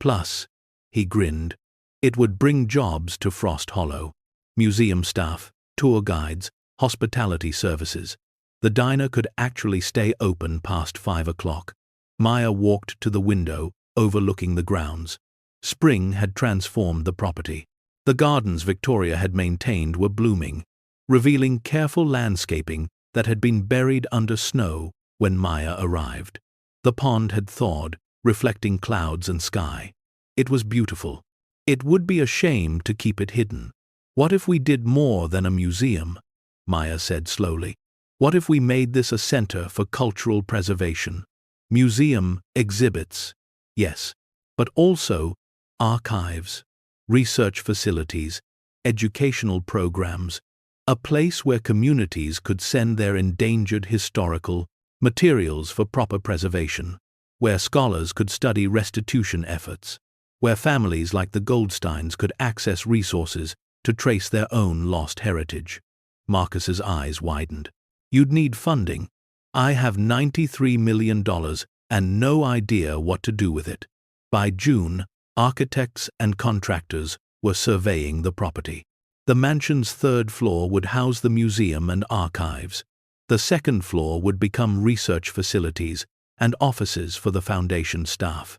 Plus," he grinned, "it would bring jobs to Frost Hollow. Museum staff, tour guides, hospitality services. The diner could actually stay open past 5 o'clock." Maya walked to the window, overlooking the grounds. Spring had transformed the property. The gardens Victoria had maintained were blooming, revealing careful landscaping that had been buried under snow when Maya arrived. The pond had thawed, reflecting clouds and sky. It was beautiful. It would be a shame to keep it hidden. "What if we did more than a museum?" Maya said slowly. "What if we made this a center for cultural preservation? Museum, exhibits, yes, but also archives, research facilities, educational programs, a place where communities could send their endangered historical materials for proper preservation, where scholars could study restitution efforts, where families like the Goldsteins could access resources to trace their own lost heritage." Marcus's eyes widened. "You'd need funding. I have $93 million and no idea what to do with it." By June, architects and contractors were surveying the property. The mansion's 3rd floor would house the museum and archives. The 2nd floor would become research facilities and offices for the foundation staff.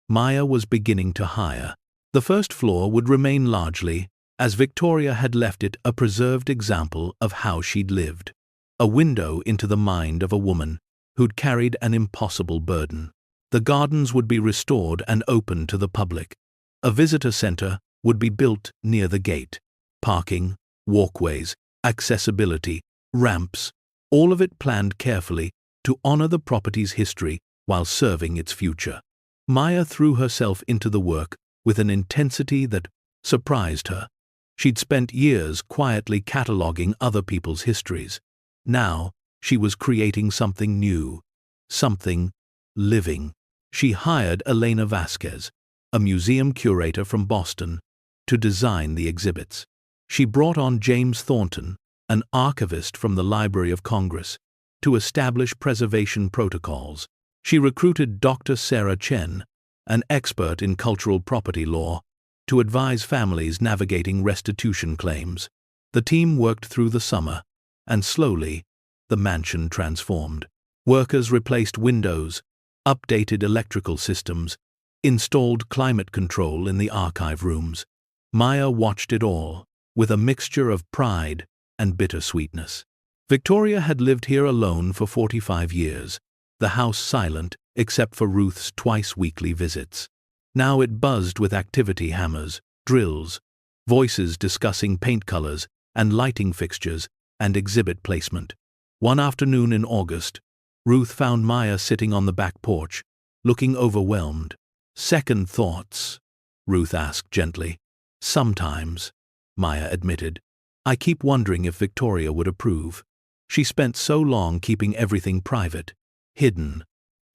Maya was beginning to hire. The 1st floor would remain largely, as Victoria had left it, a preserved example of how she'd lived. a window into the mind of a woman who'd carried an impossible burden. The gardens would be restored and open to the public. A visitor center would be built near the gate. Parking, walkways, accessibility, ramps, all of it planned carefully to honor the property's history while serving its future. Maya threw herself into the work with an intensity that surprised her. She'd spent years quietly cataloging other people's histories. Now, she was creating something new, something living. She hired Elena Vasquez, a museum curator from Boston, to design the exhibits. She brought on James Thornton, an archivist from the Library of Congress, to establish preservation protocols. She recruited Dr. Sarah Chen, an expert in cultural property law, to advise families navigating restitution claims. The team worked through the summer, and slowly, the mansion transformed. Workers replaced windows, updated electrical systems, installed climate control in the archive rooms. Maya watched it all, with a mixture of pride and bittersweetness. Victoria had lived here alone for 45 years, the house silent except for Ruth's twice-weekly visits. Now it buzzed with activity hammers, drills, voices discussing paint colors and lighting fixtures and exhibit placement. One afternoon in August, Ruth found Maya sitting on the back porch, looking overwhelmed. "Second thoughts?" Ruth asked gently. "Sometimes," Maya admitted. "I keep wondering if Victoria would approve. She spent so long keeping everything private, hidden.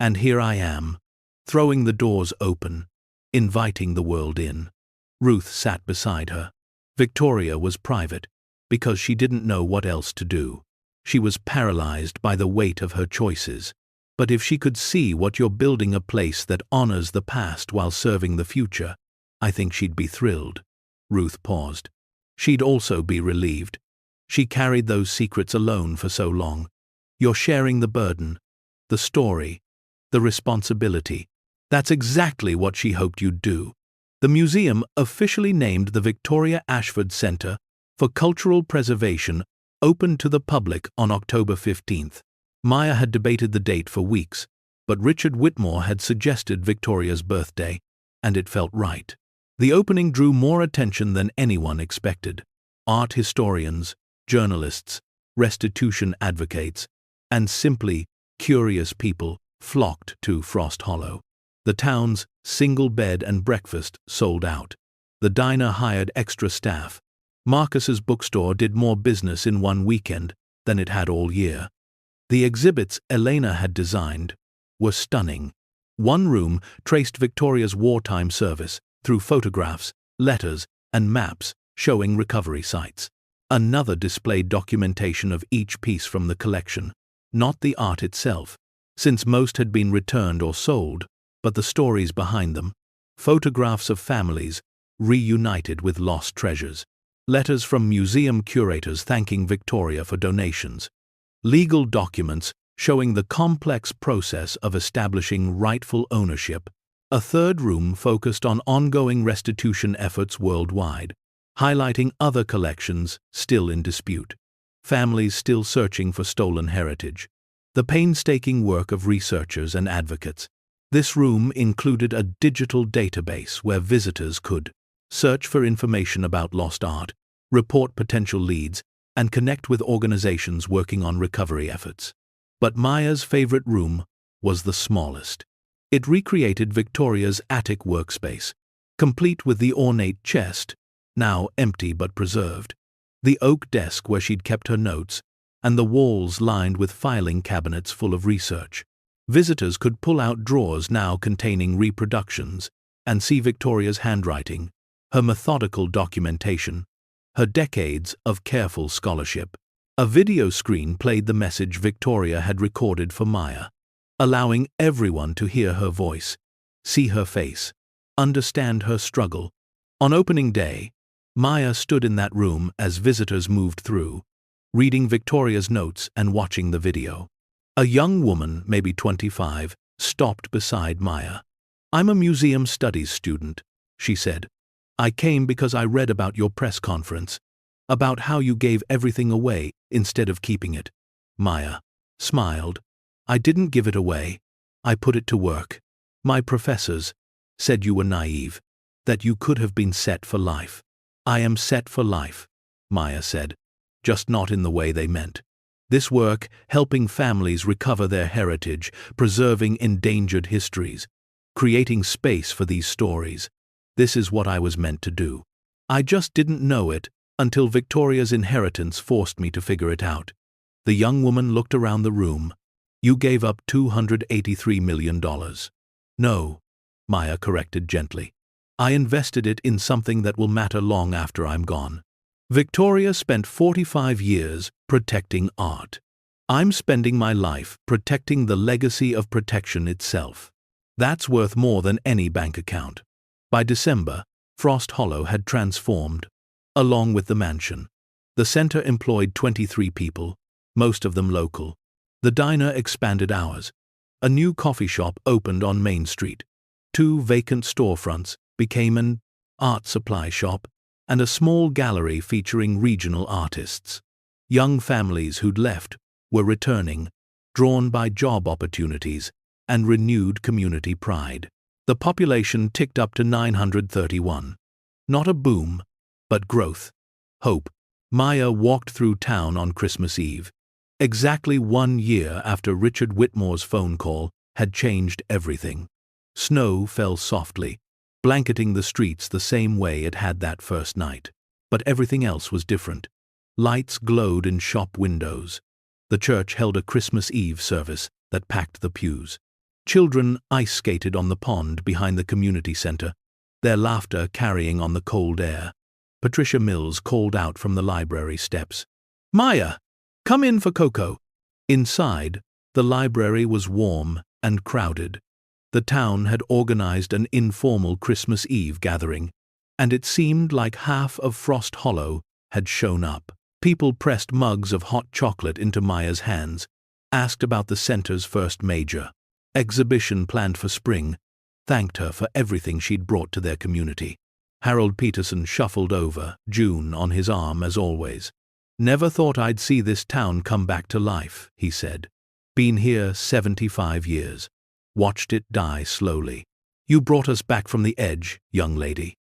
And here I am, throwing the doors open, inviting the world in." Ruth sat beside her. Victoria was private because she didn't know what else to do. She was paralyzed by the weight of her choices. But if she could see what you're building, a place that honors the past while serving the future, I think she'd be thrilled. Ruth paused. She'd also be relieved. She carried those secrets alone for so long. You're sharing the burden, the story, the responsibility. That's exactly what she hoped you'd do. The museum officially named the Victoria Ashford Center for Cultural Preservation opened to the public on October 15th. Maya had debated the date for weeks, but Richard Whitmore had suggested Victoria's birthday, and it felt right. The opening drew more attention than anyone expected. Art historians, journalists, restitution advocates, and simply curious people flocked to Frost Hollow. The town's single bed and breakfast sold out. The diner hired extra staff. Marcus's bookstore did more business in one weekend than it had all year. The exhibits Elena had designed were stunning. One room traced Victoria's wartime service through photographs, letters, and maps showing recovery sites. Another displayed documentation of each piece from the collection, not the art itself, since most had been returned or sold, but the stories behind them, photographs of families reunited with lost treasures, letters from museum curators thanking Victoria for donations, legal documents showing the complex process of establishing rightful ownership. A third room focused on ongoing restitution efforts worldwide, highlighting other collections still in dispute, families still searching for stolen heritage, the painstaking work of researchers and advocates. This room included a digital database where visitors could search for information about lost art, report potential leads, and connect with organizations working on recovery efforts. But Maya's favorite room was the smallest. It recreated Victoria's attic workspace, complete with the ornate chest, now empty but preserved, the oak desk where she'd kept her notes, and the walls lined with filing cabinets full of research. Visitors could pull out drawers now containing reproductions and see Victoria's handwriting, her methodical documentation, her decades of careful scholarship. A video screen played the message Victoria had recorded for Maya, allowing everyone to hear her voice, see her face, understand her struggle. On opening day, Maya stood in that room as visitors moved through, reading Victoria's notes and watching the video. A young woman, maybe 25, stopped beside Maya. "I'm a museum studies student," she said. "I came because I read about your press conference, about how you gave everything away instead of keeping it." Maya smiled. I didn't give it away. I put it to work. My professors said you were naive, that you could have been set for life. I am set for life, Maya said, just not in the way they meant. This work, helping families recover their heritage, preserving endangered histories, creating space for these stories, this is what I was meant to do. I just didn't know it until Victoria's inheritance forced me to figure it out. The young woman looked around the room. You gave up $283 million. No, Maya corrected gently. I invested it in something that will matter long after I'm gone. Victoria spent 45 years protecting art. I'm spending my life protecting the legacy of protection itself. That's worth more than any bank account. By December, Frost Hollow had transformed, along with the mansion. The center employed 23 people, most of them local. The diner expanded hours. A new coffee shop opened on Main Street. 2 vacant storefronts became an art supply shop and a small gallery featuring regional artists. Young families who'd left were returning, drawn by job opportunities and renewed community pride. The population ticked up to 931. Not a boom, but growth. Hope. Maya walked through town on Christmas Eve, exactly 1 year after Richard Whitmore's phone call had changed everything. Snow fell softly, blanketing the streets the same way it had that first night. But everything else was different. Lights glowed in shop windows. The church held a Christmas Eve service that packed the pews. Children ice skated on the pond behind the community center, their laughter carrying on the cold air. Patricia Mills called out from the library steps. Maya, come in for cocoa. Inside, the library was warm and crowded. The town had organized an informal Christmas Eve gathering, and it seemed like half of Frost Hollow had shown up. People pressed mugs of hot chocolate into Maya's hands, asked about the center's first major exhibition planned for spring, thanked her for everything she'd brought to their community. Harold Peterson shuffled over, June on his arm as always. Never thought I'd see this town come back to life, he said. Been here 75 years. Watched it die slowly. You brought us back from the edge, young lady.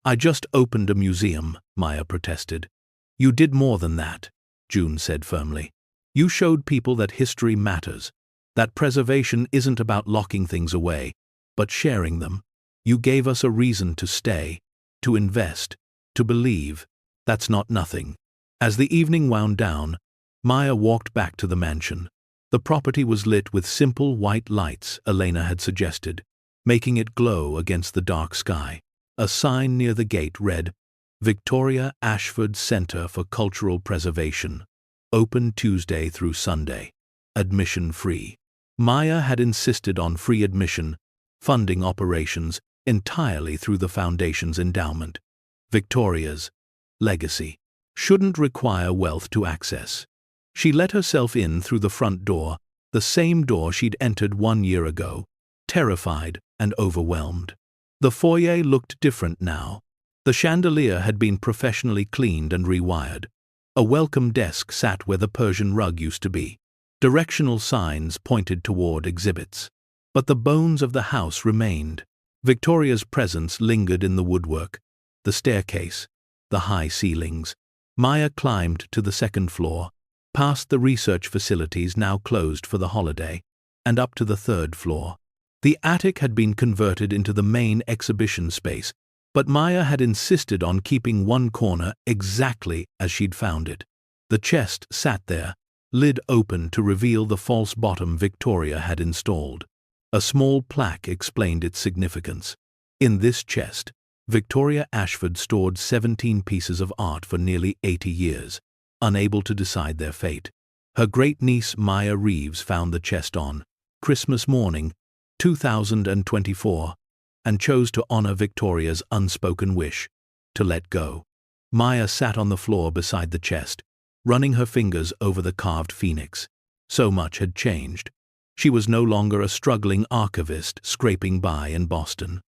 I just opened a museum, Maya protested. You did more than that, June said firmly. You showed people that history matters, that preservation isn't about locking things away, but sharing them. You gave us a reason to stay, to invest, to believe. That's not nothing. As the evening wound down, Maya walked back to the mansion. The property was lit with simple white lights Elena had suggested, making it glow against the dark sky. A sign near the gate read, Victoria Ashford Center for Cultural Preservation. Open Tuesday through Sunday. Admission free. Maya had insisted on free admission, funding operations entirely through the foundation's endowment. Victoria's legacy shouldn't require wealth to access. She let herself in through the front door, the same door she'd entered 1 year ago, terrified and overwhelmed. The foyer looked different now. The chandelier had been professionally cleaned and rewired. A welcome desk sat where the Persian rug used to be. Directional signs pointed toward exhibits. But the bones of the house remained. Victoria's presence lingered in the woodwork, the staircase, the high ceilings. Maya climbed to the second floor, past the research facilities now closed for the holiday, and up to the third floor. The attic had been converted into the main exhibition space, but Maya had insisted on keeping one corner exactly as she'd found it. The chest sat there, lid open to reveal the false bottom Victoria had installed. A small plaque explained its significance. In this chest, Victoria Ashford stored 17 pieces of art for nearly 80 years, unable to decide their fate. Her great-niece Maya Reeves found the chest on Christmas morning, 2024, and chose to honor Victoria's unspoken wish, to let go. Maya sat on the floor beside the chest, running her fingers over the carved phoenix. So much had changed. She was no longer a struggling archivist scraping by in Boston.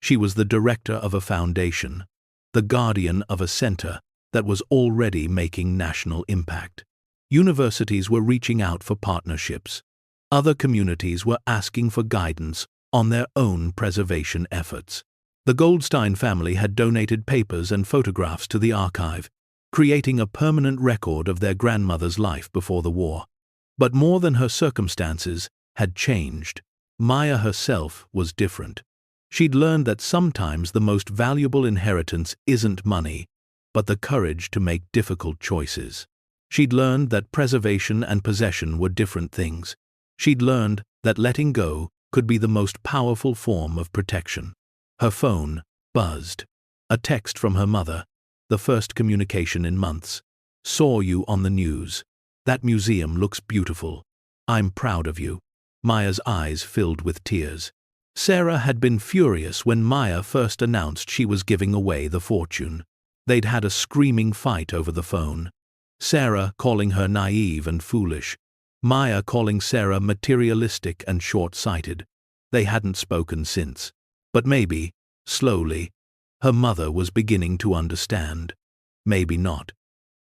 She was the director of a foundation, the guardian of a center that was already making national impact. Universities were reaching out for partnerships. Other communities were asking for guidance on their own preservation efforts. The Goldstein family had donated papers and photographs to the archive, creating a permanent record of their grandmother's life before the war. But more than her circumstances had changed. Maya herself was different. She'd learned that sometimes the most valuable inheritance isn't money, but the courage to make difficult choices. She'd learned that preservation and possession were different things. She'd learned that letting go could be the most powerful form of protection. Her phone buzzed. A text from her mother, the first communication in months. "Saw you on the news. That museum looks beautiful. I'm proud of you." Maya's eyes filled with tears. Sarah had been furious when Maya first announced she was giving away the fortune. They'd had a screaming fight over the phone. Sarah calling her naive and foolish. Maya calling Sarah materialistic and short-sighted. They hadn't spoken since. But maybe, slowly, her mother was beginning to understand. Maybe not.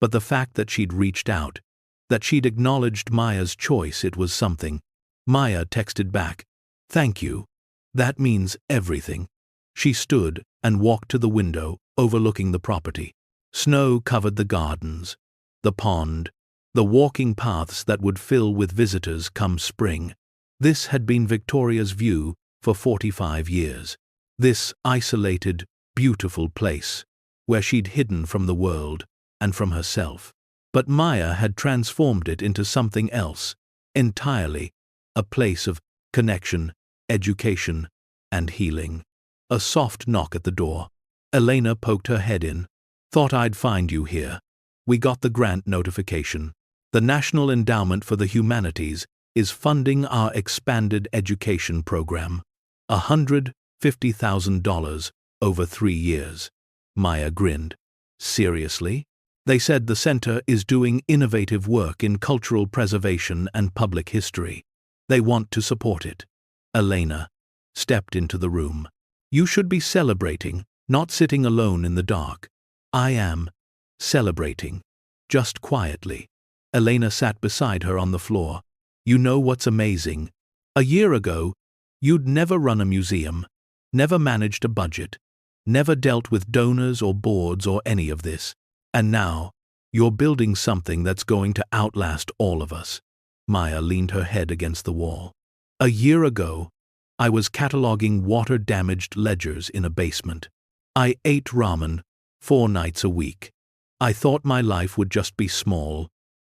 But the fact that she'd reached out, that she'd acknowledged Maya's choice, it was something. Maya texted back, "Thank you. That means everything." She stood and walked to the window overlooking the property. Snow covered the gardens, the pond, the walking paths that would fill with visitors come spring. This had been Victoria's view for 45 years. This isolated, beautiful place, where she'd hidden from the world and from herself. But Maya had transformed it into something else, entirely, a place of connection, education, and healing. A soft knock at the door. Elena poked her head in. "Thought I'd find you here. We got the grant notification. The National Endowment for the Humanities is funding our expanded education program. $150,000 over 3 years. Maya grinned. "Seriously?" "They said the center is doing innovative work in cultural preservation and public history. They want to support it." Elena stepped into the room. "You should be celebrating, not sitting alone in the dark." "I am celebrating, just quietly." Elena sat beside her on the floor. "You know what's amazing? A year ago, you'd never run a museum, never managed a budget, never dealt with donors or boards or any of this. And now, you're building something that's going to outlast all of us." Maya leaned her head against the wall. "A year ago, I was cataloging water-damaged ledgers in a basement. I ate ramen 4 nights a week. I thought my life would just be small,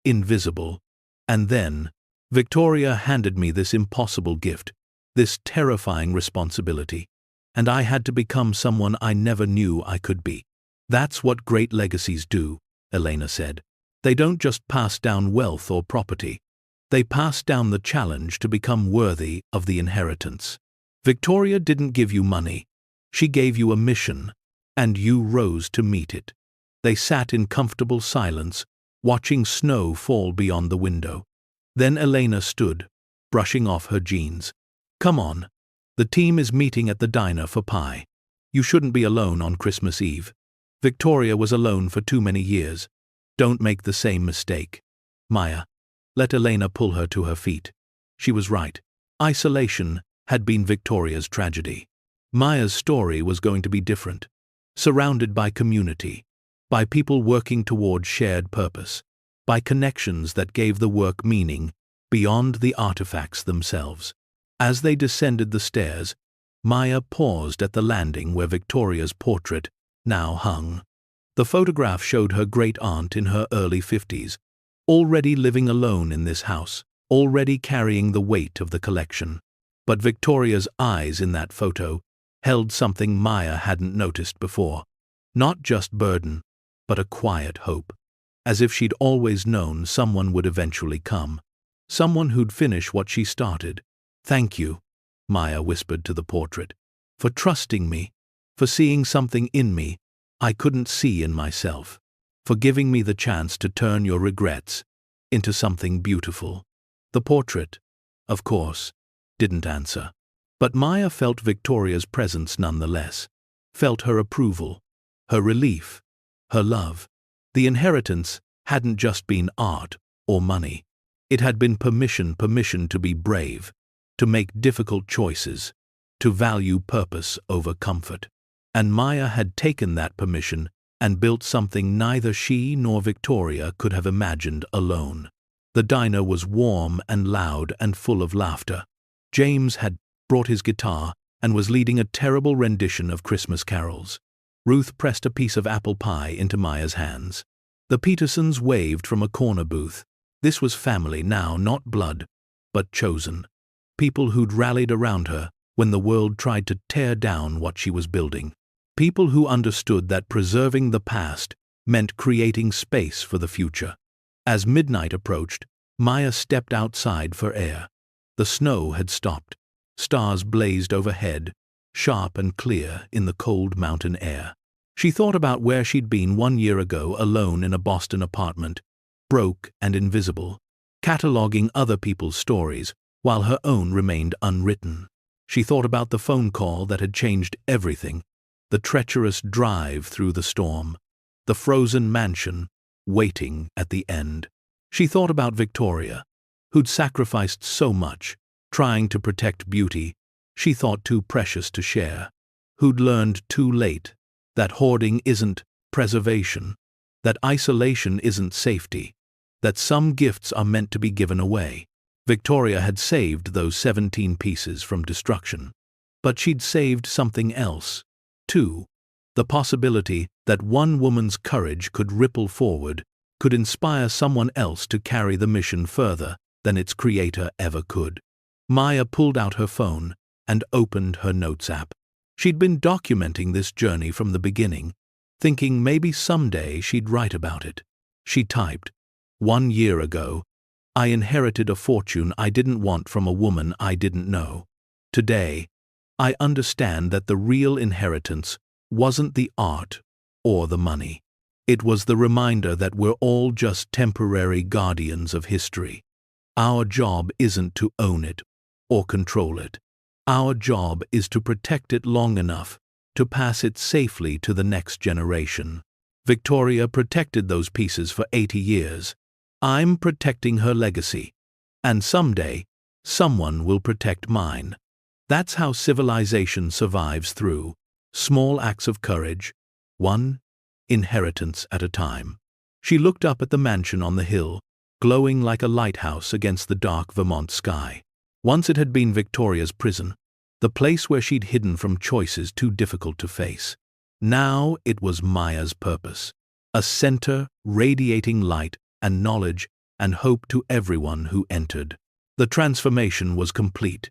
invisible. And then, Victoria handed me this impossible gift, this terrifying responsibility. And I had to become someone I never knew I could be." "That's what great legacies do," Elena said. "They don't just pass down wealth or property. They pass down the challenge to become worthy of the inheritance. Victoria didn't give you money. She gave you a mission, and you rose to meet it." They sat in comfortable silence, watching snow fall beyond the window. Then Elena stood, brushing off her jeans. "Come on. The team is meeting at the diner for pie. You shouldn't be alone on Christmas Eve. Victoria was alone for too many years. Don't make the same mistake." Maya let Elena pull her to her feet. She was right. Isolation had been Victoria's tragedy. Maya's story was going to be different. Surrounded by community, by people working toward shared purpose, by connections that gave the work meaning beyond the artifacts themselves. As they descended the stairs, Maya paused at the landing where Victoria's portrait now hung. The photograph showed her great-aunt in her early 50s, already living alone in this house, already carrying the weight of the collection. But Victoria's eyes in that photo held something Maya hadn't noticed before. Not just burden, but a quiet hope. As if she'd always known someone would eventually come. Someone who'd finish what she started. "Thank you," Maya whispered to the portrait, "for trusting me, for seeing something in me I couldn't see in myself, for giving me the chance to turn your regrets into something beautiful." The portrait, of course, didn't answer. But Maya felt Victoria's presence nonetheless, felt her approval, her relief, her love. The inheritance hadn't just been art or money. It had been permission to be brave, to make difficult choices, to value purpose over comfort. And Maya had taken that permission and built something neither she nor Victoria could have imagined alone. The diner was warm and loud and full of laughter. James had brought his guitar and was leading a terrible rendition of Christmas carols. Ruth pressed a piece of apple pie into Maya's hands. The Petersons waved from a corner booth. This was family now, not blood, but chosen. People who'd rallied around her when the world tried to tear down what she was building. People who understood that preserving the past meant creating space for the future. As midnight approached, Maya stepped outside for air. The snow had stopped. Stars blazed overhead, sharp and clear in the cold mountain air. She thought about where she'd been 1 year ago alone in a Boston apartment, broke and invisible, cataloging other people's stories while her own remained unwritten. She thought about the phone call that had changed everything, the treacherous drive through the storm, the frozen mansion waiting at the end. She thought about Victoria, who'd sacrificed so much, trying to protect beauty she thought too precious to share, who'd learned too late that hoarding isn't preservation, that isolation isn't safety, that some gifts are meant to be given away. Victoria had saved those 17 pieces from destruction. But she'd saved something else, too. The possibility that one woman's courage could ripple forward, could inspire someone else to carry the mission further than its creator ever could. Maya pulled out her phone and opened her notes app. She'd been documenting this journey from the beginning, thinking maybe someday she'd write about it. She typed, 1 year ago, I inherited a fortune I didn't want from a woman I didn't know. Today, I understand that the real inheritance wasn't the art or the money. It was the reminder that we're all just temporary guardians of history. Our job isn't to own it or control it. Our job is to protect it long enough to pass it safely to the next generation. Victoria protected those pieces for 80 years. I'm protecting her legacy. And someday, someone will protect mine. That's how civilization survives, through small acts of courage, one inheritance at a time. She looked up at the mansion on the hill, glowing like a lighthouse against the dark Vermont sky. Once it had been Victoria's prison, the place where she'd hidden from choices too difficult to face. Now it was Maya's purpose, a center radiating light and knowledge and hope to everyone who entered. The transformation was complete.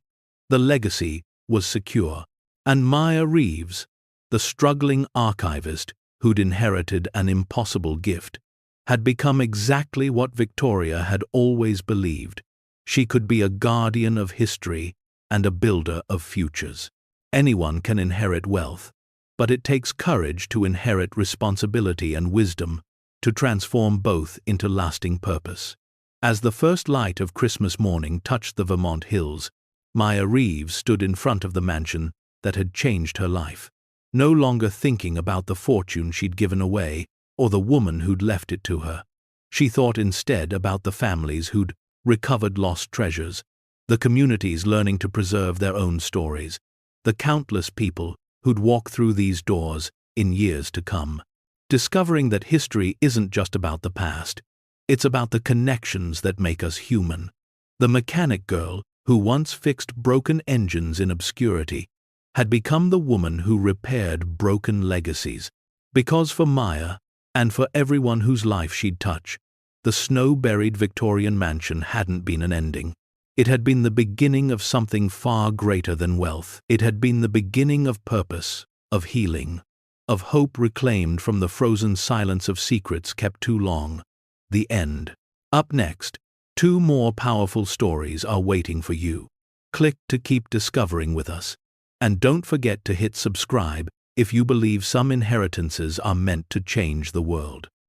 The legacy was secure. And Maya Reeves, the struggling archivist who'd inherited an impossible gift, had become exactly what Victoria had always believed. She could be a guardian of history and a builder of futures. Anyone can inherit wealth, but it takes courage to inherit responsibility and wisdom, to transform both into lasting purpose. As the first light of Christmas morning touched the Vermont hills, Maya Reeves stood in front of the mansion that had changed her life, no longer thinking about the fortune she'd given away or the woman who'd left it to her. She thought instead about the families who'd recovered lost treasures, the communities learning to preserve their own stories, the countless people who'd walk through these doors in years to come, discovering that history isn't just about the past, it's about the connections that make us human. The mechanic girl, who once fixed broken engines in obscurity, had become the woman who repaired broken legacies. Because for Maya, and for everyone whose life she'd touch, the snow-buried Victorian mansion hadn't been an ending. It had been the beginning of something far greater than wealth. It had been the beginning of purpose, of healing, of hope reclaimed from the frozen silence of secrets kept too long. The end. Up next, 2 more powerful stories are waiting for you. Click to keep discovering with us. And don't forget to hit subscribe if you believe some inheritances are meant to change the world.